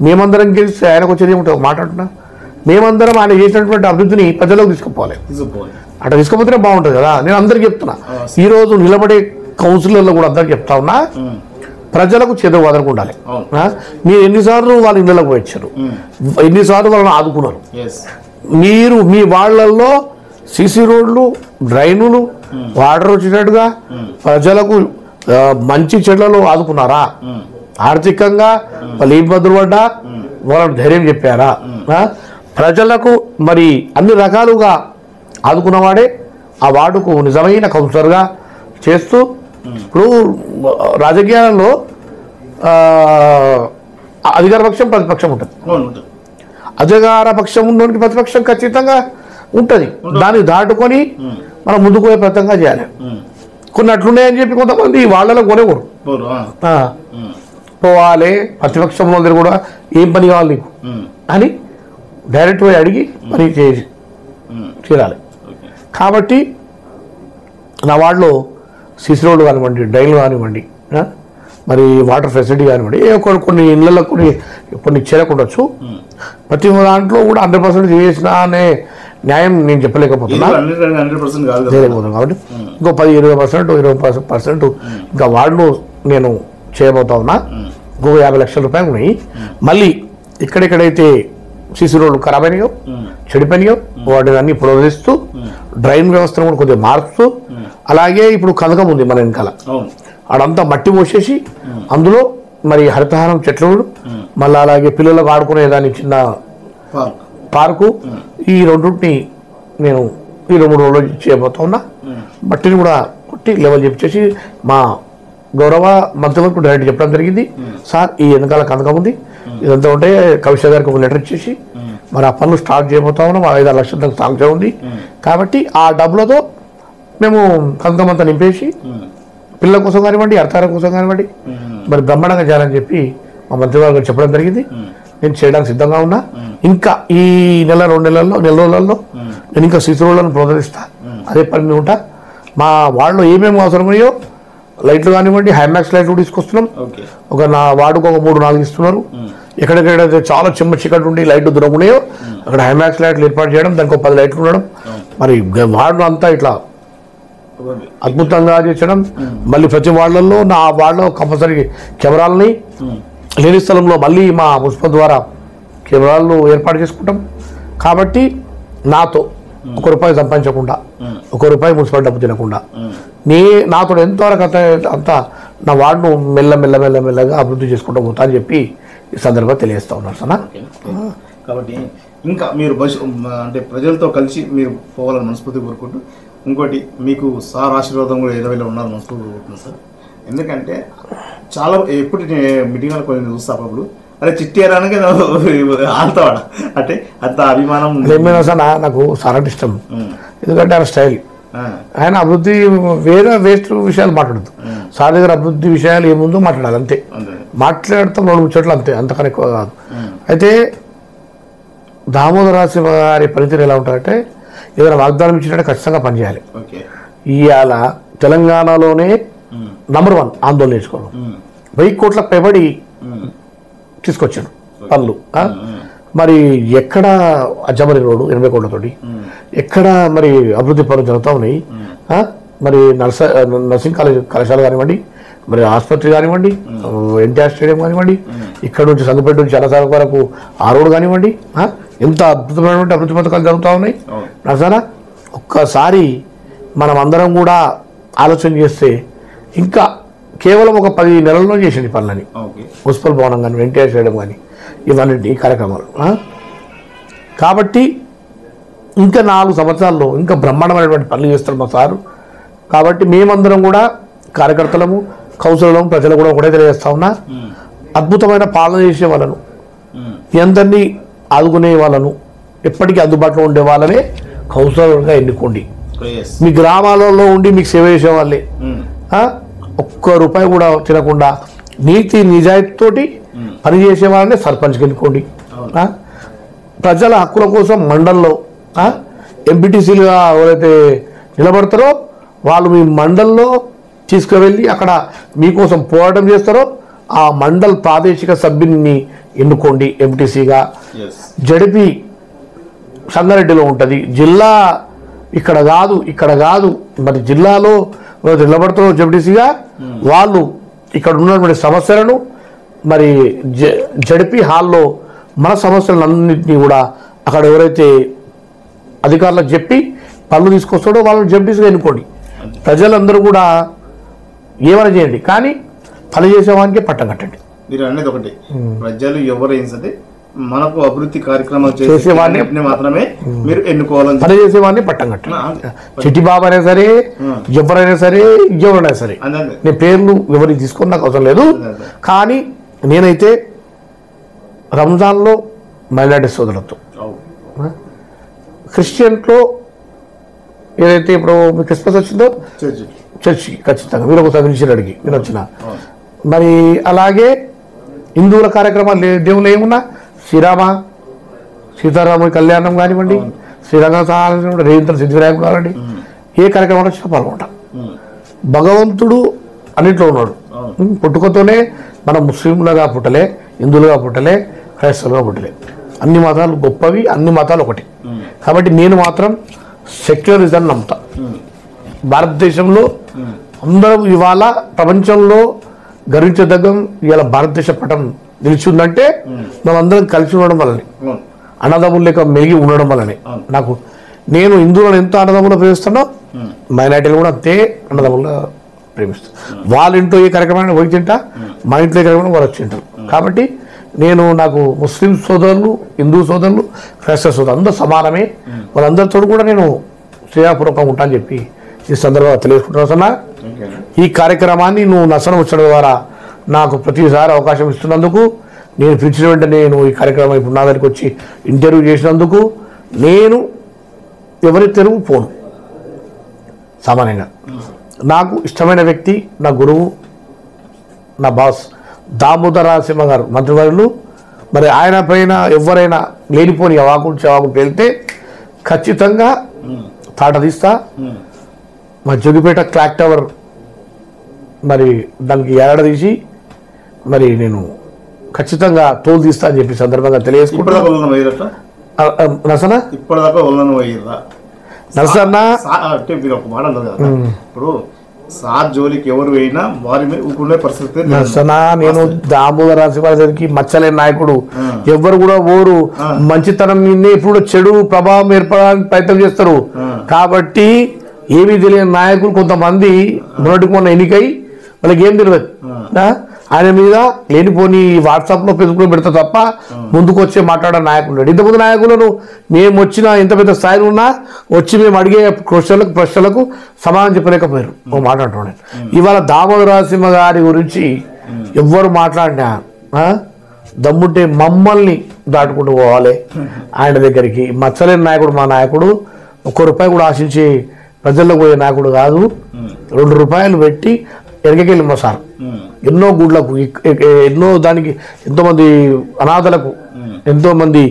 S2: మేమందరం గెలిస్తే ఆయనకు వచ్చేది ఏమిటో మాట్లాడుతున్నా. మేమందరం ఆయన చేసినటువంటి అభివృద్ధిని ప్రజలకు తీసుకుపోవాలి. అట్లా తీసుకుపోతేనే బాగుంటుంది కదా. నేను అందరికి చెప్తున్నా, ఈరోజు నిలబడే కౌన్సిలర్లో కూడా అందరికి చెప్తా ఉన్నా, ప్రజలకు చేతులు వదలకు ఉండాలి. మీరు ఎన్నిసార్లు వాళ్ళ ఇళ్ళకి వచ్చారు, ఎన్నిసార్లు వాళ్ళని ఆదుకున్నారు. మీరు మీ వాళ్ళల్లో సీసీ రోడ్లు, డ్రైనులు, వాటర్ వచ్చేటట్టుగా ప్రజలకు మంచి చెట్లలో ఆదుకున్నారా? ఆర్థికంగా వాళ్ళు ఇబ్బందులు పడ్డా వాళ్ళకు ధైర్యం చెప్పారా? ప్రజలకు మరి అన్ని రకాలుగా ఆదుకున్నవాడే ఆ వార్డుకు నిజమైన కౌన్సిలర్గా చేస్తూ, ఇప్పుడు రాజకీయాలలో అధికార పక్షం ప్రతిపక్షం ఉంటుంది. అధికార పక్షం ఉన్నోనికి ప్రతిపక్షం ఖచ్చితంగా ఉంటుంది. దాన్ని దాటుకొని మనం ముందుకు పోయే ప్రయత్నంగా చేయాలి. కొన్ని అట్లున్నాయని చెప్పి కొంతమంది వాళ్ళలో కొనేవారు పోవాలి, ప్రతిపక్షంలో అందరూ కూడా ఏం పని కావాలి నీకు అని డైరెక్ట్ పోయి అడిగి పని చేసి తీరాలి. కాబట్టి నా వార్డులో సీసీ రోడ్లు కానివ్వండి, డ్రైన్లు కానివ్వండి, మరి వాటర్ ఫెసిలిటీ కానివ్వండి, కొన్ని ఇళ్ళలో కొన్ని చేరకుండొచ్చు. ప్రతి దాంట్లో కూడా 100% చేసిన అనే న్యాయం నేను చెప్పలేకపోతున్నా. కాబట్టి ఇంకో 10-20%, 20% ఇంకా వార్డులో నేను చేయబోతా ఉన్నా. ఇంకో 50 లక్షల రూపాయలు ఉన్నాయి. మళ్ళీ ఇక్కడెక్కడైతే సీసీ రోడ్లు ఖరాబ్ అయినాయో, చెడిపోయినాయో వాటిని అన్ని పునరుద్ధరిస్తూ, డ్రైన్ వ్యవస్థను కూడా కొద్దిగా మార్చుతూ, అలాగే ఇప్పుడు కనకం ఉంది మన వెనకాల, ఆడంతా మట్టి పోసేసి అందులో మరి హరితహారం చెట్లు, మళ్ళీ అలాగే పిల్లలకు ఆడుకునే దాని చిన్న పార్కు, ఈ రెండుని నేను ఈ 2-3 రోజులు చేయబోతా ఉన్నా. మట్టిని కూడా కొట్టి లెవెల్ చెప్పేసి మా గౌరవ మంత్రివర్గం డైరెక్ట్ చెప్పడం జరిగింది. సార్ ఈ వెనకాల కనకం ఉంది, ఇదంతా ఉంటే కవిష గారికి ఒక లెటర్ ఇచ్చేసి మరి ఆ పనులు స్టార్ట్ చేయబోతా ఉన్నాం. 5-6 లక్షల దాకా సాంక్షన్ ఉంది. కాబట్టి ఆ డబ్బులతో మేము కనకం అంతా నింపేసి పిల్లల కోసం కానివ్వండి, అర్థాల కోసం కానివ్వండి మరి బ్రహ్మాండంగా చేయాలని చెప్పి మా మంత్రివర్గం చెప్పడం జరిగింది. నేను చేయడానికి సిద్ధంగా ఉన్నా. ఇంకా ఈ నెల 2 రోజులలో నేను ఇంకా సీసీ రోడ్లను ప్రోత్సహిస్తా. అదే పని ఉంటా. మా వార్డులో ఏమేమి అవసరమయ్యో లైట్లు కానివ్వండి, హైమాక్స్ లైట్లు తీసుకొస్తున్నాం. ఒక నా వార్డుకు ఒక 3-4 ఇస్తున్నారు. ఎక్కడెక్కడైతే చాలా చిమ్మ చీకటి ఉండి లైట్లు దొరకున్నాయో అక్కడ హైమాక్స్ లైట్లు ఏర్పాటు చేయడం, దానికి ఒక 10 లైట్లు ఉండడం, మరి వార్డు అంతా ఇట్లా అద్భుతంగా చేసడం. మళ్ళీ ప్రతి వార్డులలో నా వార్డులో కంపల్సరీ కెమెరాలని లేని స్థలంలో మళ్ళీ మా మున్సిపల్ ద్వారా కెమెరాలు ఏర్పాటు చేసుకుంటాం. కాబట్టి నాతో ₹1 సంపాదించకుండా, ₹1 మున్సిపల్ డబ్బు తినకుండా నాతో ఎంతవరకు అంత నా వార్డును మెల్లగా అభివృద్ధి చేసుకుంటూ పోతా అని చెప్పి ఈ సందర్భంగా తెలియజేస్తా ఉన్నాను సార్.
S1: కాబట్టి ఇంకా మీరు అంటే ప్రజలతో కలిసి మీరు పోవాలని మనస్ఫూర్తి కోరుకుంటూ, ఇంకోటి మీకు సార్ ఆశీర్వాదం కూడా ఏదో ఉన్నారు మనస్ఫూర్తి కోరుకుంటున్నాను సార్. ఎందుకంటే చాలా ఎప్పుడు మీటింగ్లో కొన్ని చూస్తా అప్పుడు అదే చిట్టి అనగా ఆడతావాడ అంటే అంత అభిమానం
S2: ఏమైనా సార్. నాకు సార్ అంటే ఇష్టం, ఎందుకంటే ఆయన స్టైల్, ఆయన అభివృద్ధి వేరే వేస్ట్ విషయాలు మాట్లాడదు. సార్ దగ్గర అభివృద్ధి విషయాలు ఏముందో మాట్లాడాలి అంతే. మాట్లాడతాం 2-3 చోట్ల అంతే, అంతకన్నా ఎక్కువ కాదు. అయితే దామోదరాశి గారి పనితీరు ఎలా ఉంటారంటే ఏదైనా వాగ్దానం ఇచ్చినట్టే ఖచ్చితంగా పనిచేయాలి. ఇవాళ తెలంగాణలోనే నంబర్ 1 ఆందోళన నేర్చుకోవడం, 1000 కోట్ల పెబడి తీసుకొచ్చాడు పనులు. మరి ఎక్కడ అజ్జమరి రోడ్డు 80 కోట్లతోటి, ఎక్కడ మరి అభివృద్ధి పనులు జరుగుతూ ఉన్నాయి. మరి నర్సింగ్ కళాశాల కానివ్వండి, మరి ఆసుపత్రి కానివ్వండి, ఎన్టీఆర్ స్టేడియం కానివ్వండి, ఇక్కడ నుంచి సంగపేట నుంచి చలసాల వరకు ఆ రోడ్డు కానివ్వండి, ఎంత అద్భుతమైనటువంటి అభివృద్ధి పథకాలు జరుగుతూ ఉన్నాయి. నర్సారా ఒక్కసారి మనం అందరం కూడా ఆలోచన చేస్తే ఇంకా కేవలం ఒక 10 నెలల్లో చేసింది పనులని. మున్సిపల్ భవనం కానీ, ఎన్టీఆర్ స్టేడియం కానీ, ఇవన్నీ కార్యక్రమాలు. కాబట్టి ఇంకా 4 సంవత్సరాల్లో ఇంకా బ్రహ్మాండమైనటువంటి పనులు చేస్తారు మా సారు. కాబట్టి మేమందరం కూడా కార్యకర్తలము, కౌన్సిలర్లము, ప్రజలు కూడా ఒకటే తెలియజేస్తా ఉన్నా, అద్భుతమైన పాలన చేసే వాళ్ళను, మీ అందరినీ ఆదుకునే వాళ్ళను, ఎప్పటికీ అందుబాటులో ఉండే వాళ్ళనే కౌన్సిలర్గా ఎన్నుకోండి. మీ గ్రామాలలో ఉండి మీకు సేవ చేసే వాళ్ళే, ₹1 కూడా తినకుండా నీతి నిజాయితీతోటి పనిచేసే వాళ్ళనే సర్పంచ్కి ఎన్నుకోండి. ప్రజల హక్కుల కోసం మండల్లో ఎంపీటీసీలుగా ఎవరైతే నిలబడతారో వాళ్ళు మీ మండల్లో తీసుకువెళ్ళి అక్కడ మీకోసం పోరాటం చేస్తారో ఆ మండల్ ప్రాదేశిక సభ్యుని ఎన్నుకోండి ఎంపీటీసీగా. జడిపి సంగారెడ్డిలో ఉంటుంది, జిల్లా ఇక్కడ కాదు. మరి జిల్లాలో నిలబడతారో జడ్పీటీసీగా వాళ్ళు ఇక్కడ ఉన్నటువంటి సమస్యలను మరి జడిపి హాల్లో మన సమస్యలన్నింటినీ కూడా అక్కడ ఎవరైతే అధికారులకు చెప్పి పనులు తీసుకొస్తాడో వాళ్ళని జడ్పీస్గా ఎన్నుకోండి. ప్రజలందరూ కూడా ఏమైనా చేయండి, కానీ పని చేసేవానికి పట్టం కట్టండి.
S1: మీరు అనేది ఒకటి, ప్రజలు ఎవరైనా సరే మనకు అభివృద్ధి కార్యక్రమాలు
S2: చేసేవాడిని
S1: మాత్రమే మీరు ఎన్నుకోవాలని,
S2: పని చేసేవాడిని పట్టం కట్టండి. చిట్టిబాబు అయినా సరే, ఎవరైనా సరే, ఎవరైనా సరే, నేను పేర్లు ఎవరికి తీసుకొని నాకు అవసరం లేదు. కానీ నేనైతే రంజాన్లో మైనారిటీ సోదరులతో, క్రిస్టియన్లో ఏదైతే ఇప్పుడు మీకు క్రిస్మస్ వచ్చిందో చర్చి ఖచ్చితంగా మీరు ఒకసారి పిలిచి అడిగి నేను వచ్చిన. మరి అలాగే హిందువుల కార్యక్రమాలు దేవుళ్ళు ఏమున్నా శ్రీరామ సీతారాముడి కళ్యాణం కానివ్వండి, శ్రీరంగ రేవంతర సిద్ధివినాయకుడు కానివ్వండి, ఏ కార్యక్రమాలు వచ్చినా పాల్గొంటాం. భగవంతుడు అన్నింటిలో ఉన్నాడు. పుట్టుకతోనే మనం ముస్లింలుగా పుట్టలే, హిందువులుగా పుట్టలే, క్రైస్తవులుగా పుట్టలే. అన్ని మతాలు గొప్పవి, అన్ని మతాలు ఒకటి. కాబట్టి నేను మాత్రం సెక్యులరిజం నమ్ముతా. భారతదేశంలో అందరం ఇవాళ ప్రపంచంలో గర్వించదగ్గం ఇవాళ భారతదేశ పటం నిలిచిందంటే మనందరం కలిసి ఉండడం వల్లనే, అన్నదమ్ములు లేక మెలిగి ఉండడం వల్లనే. నేను హిందువులను ఎంత అన్నదమ్ములు ప్రేమిస్తానో మైనార్టీలు కూడా అంతే అన్నదమ్ములు ప్రేమిస్తాను. వాళ్ళ ఇంట్లో ఏ కార్యక్రమాన్ని పోయి తింటా, మా ఇంట్లో ఏ కార్యక్రమం వాళ్ళు వచ్చి తింటారు. కాబట్టి నాకు ముస్లిం సోదరులు, హిందూ సోదరులు, క్రైస్తవ సోదరులు అందరూ సమానమే. వాళ్ళందరితో కూడా నేను శ్రేయాపూర్వకంగా ఉంటానని చెప్పి ఈ సందర్భంగా తెలియజేసుకుంటున్నా. ఈ కార్యక్రమాన్ని నువ్వు నసనం వచ్చడం ద్వారా నాకు ప్రతిసారి అవకాశం ఇస్తున్నందుకు, నేను పిలిచిన వెంటనే నేను ఈ కార్యక్రమం ఇప్పుడు నా దగ్గరికి వచ్చి ఇంటర్వ్యూ చేసినందుకు, నేను ఎవరి తెలుగు పోను. సామాన్యంగా నాకు ఇష్టమైన వ్యక్తి నా గురువు, నా బాస్ దామోదర సింహ గారు మంత్రివర్యులు. మరి ఆయన పైన ఎవరైనా లేనిపోని అవాకులు వెళ్తే ఖచ్చితంగా తాట తీస్తా. మా జోగిపేట క్లాక్ టవర్ మరి దానికి ఏడాదీసి మరి నేను ఖచ్చితంగా తోలు తీస్తా అని చెప్పి సందర్భంగా తెలియజేసుకుంటున్నా. నరసన్న
S1: ఇప్పుడు సార్ జోలికి ఎవరు అయినా వారి మీద ఊరుకునే పరిస్థితి.
S2: నేను దామోదర రాజశేఖరకి మచ్చలేని నాయకుడు. ఎవరు కూడా ఓరు మంచితనం మీద ఇప్పుడు చెడు ప్రభావం ఏర్పడడానికి ప్రయత్నం చేస్తారు. కాబట్టి ఏమీ తెలియని నాయకులు కొంతమంది మొన్నటికి మొన్న ఎన్నికై వాళ్ళకి ఏం తెలియదు. ఆయన మీద లేనిపోని వాట్సాప్లో ఫేస్బుక్లో పెడతా తప్ప ముందుకు వచ్చే మాట్లాడే నాయకులు. ఇంతకుముందు నాయకులను మేము వచ్చిన ఎంత పెద్ద స్థాయిలో ఉన్నా వచ్చి మేము అడిగే ప్రశ్నలకు సమాధానం చెప్పలేకపోయారు. ఓ మాట్లాడుతున్నాను. ఇవాళ దామోదర సింహ గారి గురించి ఎవ్వరు మాట్లాడినా దమ్ముంటే మమ్మల్ని దాటుకుంటూ పోవాలి ఆయన దగ్గరికి. మచ్చలేని నాయకుడు మా నాయకుడు. ₹1 కూడా ఆశించి ప్రజల్లో పోయే నాయకుడు కాదు. ₹2 పెట్టి ఎనకకెళ్ళి మా సార్ ఎన్నో గుడ్లకు, ఎన్నో దానికి ఎంతోమంది అనాథలకు, ఎంతోమంది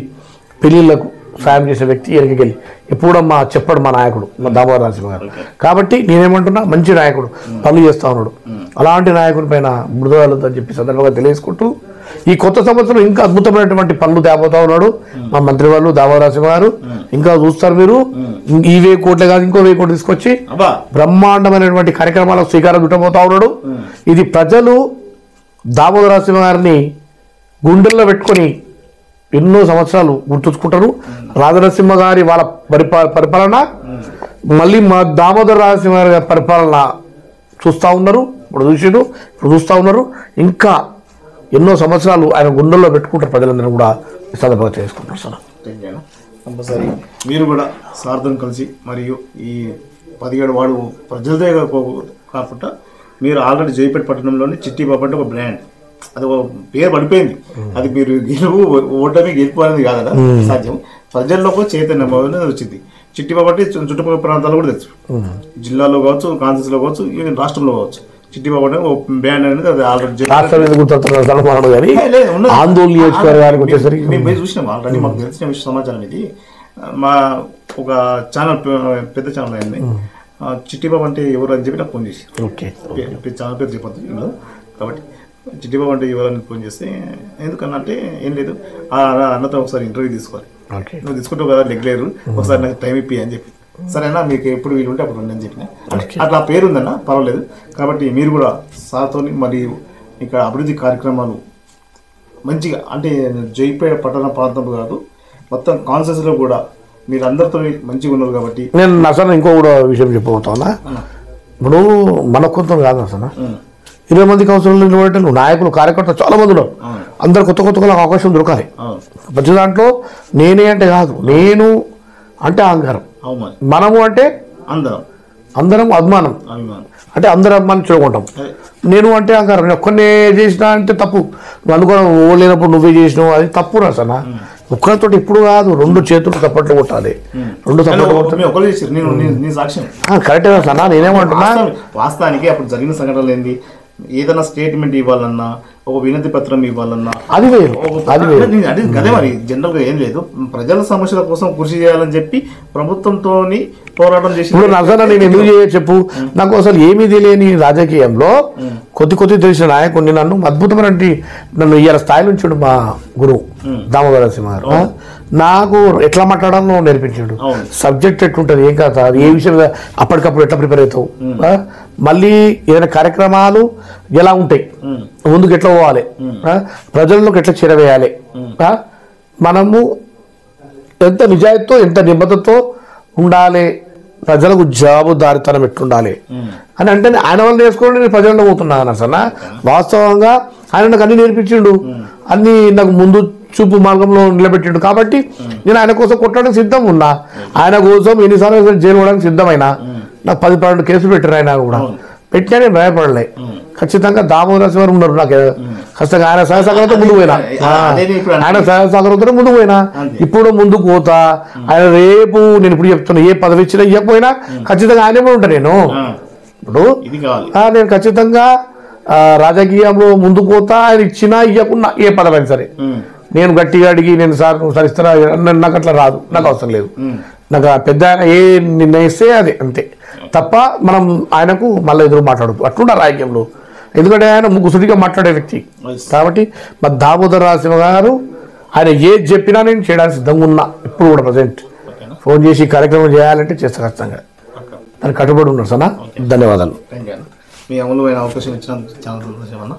S2: పెళ్ళిళ్ళకు సాయం చేసే వ్యక్తి ఎనకకెళ్ళి ఎప్పుడు చెప్పడు మా నాయకుడు, మా దామోదర రాజశేఖర గారు. కాబట్టి నేనేమంటున్నా, మంచి నాయకుడు, పనులు చేస్తా ఉన్నాడు. అలాంటి నాయకుడి పైన మృదువలొద్దని చెప్పి సందర్భంగా తెలియజేసుకుంటూ ఈ కొత్త సంవత్సరం ఇంకా అద్భుతమైనటువంటి పనులు తేపోతా ఉన్నాడు మా మంత్రి వాళ్ళు దామోదర రాజశేఖర గారు. ఇంకా చూస్తారు మీరు, ఈ 1000 కోట్లే కాదు ఇంకో 1000 కోట్లు తీసుకొచ్చి బ్రహ్మాండమైనటువంటి కార్యక్రమాలకు శ్రీకారం చుట్టబోతా ఉన్నాడు. ఇది ప్రజలు దామోదర రాజశేఖర గారిని గుండెల్లో పెట్టుకొని ఎన్నో సంవత్సరాలు గుర్తుంచుకుంటారు. రాజనరసింహ గారి వాళ్ళ పరిపాలన, మళ్ళీ మా దామోదర రాజశేఖర గారి పరిపాలన చూస్తూ ఉన్నారు. ఇప్పుడు చూస్తూ ఉన్నారు. ఇంకా ఎన్నో సంవత్సరాలు ఆయన గుండెల్లో పెట్టుకుంటారు ప్రజలందరూ కూడా ఈ సందర్భంగా చేసుకుంటారు సార్.
S1: కంపల్సరీ మీరు కూడా సార్తో కలిసి మరియు ఈ 17 వాడు ప్రజలదే కాకుండా మీరు ఆల్రెడీ జైపేట పట్టణంలోని చిట్టిబాబు అంటే ఒక బ్రాండ్, అది ఒక పేరు పడిపోయింది. అది మీరు ఓటమి గెలిపోఅనేది కాదా సాధ్యం. ప్రజల్లోకి చైతన్యం వచ్చింది. చిట్టిబాబు అంటే చుట్టుపక్కల ప్రాంతాల్లో కూడా తెలుసు, జిల్లాలో కావచ్చు, కాన్సెస్లో కావచ్చు, రాష్ట్రంలో కావచ్చు. చిట్టిబాబు అంటే ఒక బ్రాండ్ అనేది అది ఆల్రెడీ చూసినాం. ఆల్రెడీ మాకు తెలిసిన సమాచారం ఇది. మా ఒక ఛానల్, పెద్ద ఛానల్ అయింది. చిట్టిబాబు అంటే ఎవరు అని చెప్పి నాకు ఫోన్ చేసి, ఛానల్ పేరు చెప్పొద్దు ఇందులో. కాబట్టి చిట్టిబాబు అంటే ఎవరని ఫోన్ చేస్తే, ఎందుకన్నా అంటే ఏం లేదు, అన్నతో ఒకసారి ఇంటర్వ్యూ తీసుకోవాలి, నువ్వు తీసుకుంటావు కదా రెగ్యులర్, ఒకసారి నాకు టైం ఇప్పి అని చెప్పి సరేనా, మీకు ఎప్పుడు వీలు ఉంటే అప్పుడు నేను చెప్పిన అట్లా పేరు ఉందన్న పర్వాలేదు. కాబట్టి మీరు కూడా సార్తో మరియు ఇక్కడ అభివృద్ధి కార్యక్రమాలు మంచిగా అంటే జైపేట పట్టణ ప్రాంతం కాదు మొత్తం కాన్సెన్స్లో కూడా మీరు అందరితో మంచిగా ఉన్నారు కాబట్టి
S2: నేను అసలు ఇంకో కూడా విషయం చెప్పబోతున్నా. ఇప్పుడు మన కొంత కాదు అసలు 20 మంది కౌన్సిలర్లు నిలబెట్టే నాయకులు కార్యకర్తలు చాలా మంది ఉన్నారు. అందరు కొత్త కొత్తగా అవకాశం దొరకాలి. ప్రతి దాంట్లో నేనే అంటే కాదు, నేను అంటే అహంకారం, మనము అంటే అందరం అభిమానం, అంటే అందరం అభిమానం చూడుకుంటాం. నేను అంటే అహంకారం, నేను ఒక్కనే చేసినా అంటే తప్పు. నువ్వు అనుకోవడం ఓ లేనప్పుడు నువ్వే చేసినావు అది తప్పు రాసనా. ఒక్కరితో ఇప్పుడు కాదు, 2 చేతులు తప్పట్లు కొట్టాలి. 2 తప్పట్లు కరెక్టే రాసనా. నేనేమంటున్నా
S1: వాస్తవానికి అప్పుడు జరిగిన సంఘటనలు ఏంది, ఏదైనా స్టేట్మెంట్ ఇవ్వాలన్నా ఒక వినతి పత్రం ఇవ్వాలన్నా
S2: అది వేరు.
S1: అదే మరి జనరల్గా ఏం లేదు, ప్రజల సమస్యల కోసం కృషి చేయాలని చెప్పి ప్రభుత్వంతో పోరాటం చేసి
S2: ఇప్పుడు నజన నేను ఎందుకు చేయొచ్చు చెప్పు. నాకు అసలు ఏమీ తెలియని రాజకీయంలో కొద్ది తెలిసిన నాయకుడిని నన్ను ఇవాళ స్థాయిలో ఉంచాడు మా గురువు దామోదర నరసింహ గారు. నాకు ఎట్లా మాట్లాడాలో నేర్పించాడు. సబ్జెక్ట్ ఎట్లుంటుంది, ఏం కాదు, ఏ విషయం అప్పటికప్పుడు ఎట్లా ప్రిపేర్ అవుతావు, మళ్ళీ ఏదైనా కార్యక్రమాలు ఎలా ఉంటాయి, ముందుకు ఎట్లా పోవాలి, ప్రజల్లోకి ఎట్లా చేరవేయాలి, మనము ఎంత నిజాయితీతో ఎంత నిబద్ధతతో ఉండాలి, ప్రజలకు జవాబుదారితనం ఎట్లుండాలి అని అంటే ఆయన వల్ల నేర్చుకోండి నేను ప్రజల్లో పోతున్నాను అసలు. వాస్తవంగా ఆయన నాకు అన్ని నేర్పించిండు, అన్ని నాకు ముందు చూపు మార్గంలో నిలబెట్టిండు. కాబట్టి నేను ఆయన కోసం కొట్టడానికి సిద్ధం ఉన్నా. ఆయన కోసం ఎన్నిసార్లు జైలు పోవడానికి సిద్ధమైనా. నాకు 10-12 కేసులు పెట్టారు ఆయన కూడా, పెట్టినా నేను భయపడలే. ఖచ్చితంగా దామోదర నరసింహ ఉన్నారు నాకు ఖచ్చితంగా. ఆయన సహసాగరంతో ముందుకు పోయినా, ఆయన సహసాగరంతో ముందుకు పోయినా, ఇప్పుడు ముందుకు పోతా. ఆయన రేపు నేను ఇప్పుడు చెప్తున్నా, ఏ పదవి ఇచ్చినా ఇవ్వకపోయినా ఖచ్చితంగా ఆయనే కూడా ఉంటా. నేను ఇప్పుడు నేను ఖచ్చితంగా రాజకీయంలో ముందుకు పోతా. ఆయన ఇచ్చినా ఇవ్వకున్నా ఏ పదవి అయినా సరే నేను గట్టిగా అడిగి నేను సార్ సరిస్తారా, నాకు అట్లా రాదు, నాకు అవసరం లేదు. నాకు పెద్ద ఆయన ఏ నిర్ణయిస్తే అది అంతే తప్ప మనం ఆయనకు మళ్ళీ ఎదురు మాట్లాడదు అట్లుండ రాజకీయంలో. ఎందుకంటే ఆయన ముగ్గుసుడిగా మాట్లాడే వ్యక్తి కాబట్టి. మా దామోదర నరసింహ గారు ఆయన ఏది చెప్పినా నేను చేయడానికి సిద్ధంగా ఉన్నా. ఇప్పుడు కూడా ప్రజెంట్ ఫోన్ చేసి కార్యక్రమం చేయాలంటే చేస్తా ఖచ్చితంగా. దానికి కట్టుబడి ఉన్నారు సనా. ధన్యవాదాలు.
S1: మీ అమలుమైన అవకాశం ఇచ్చినందుకు చాలా సంతోషం అన్న.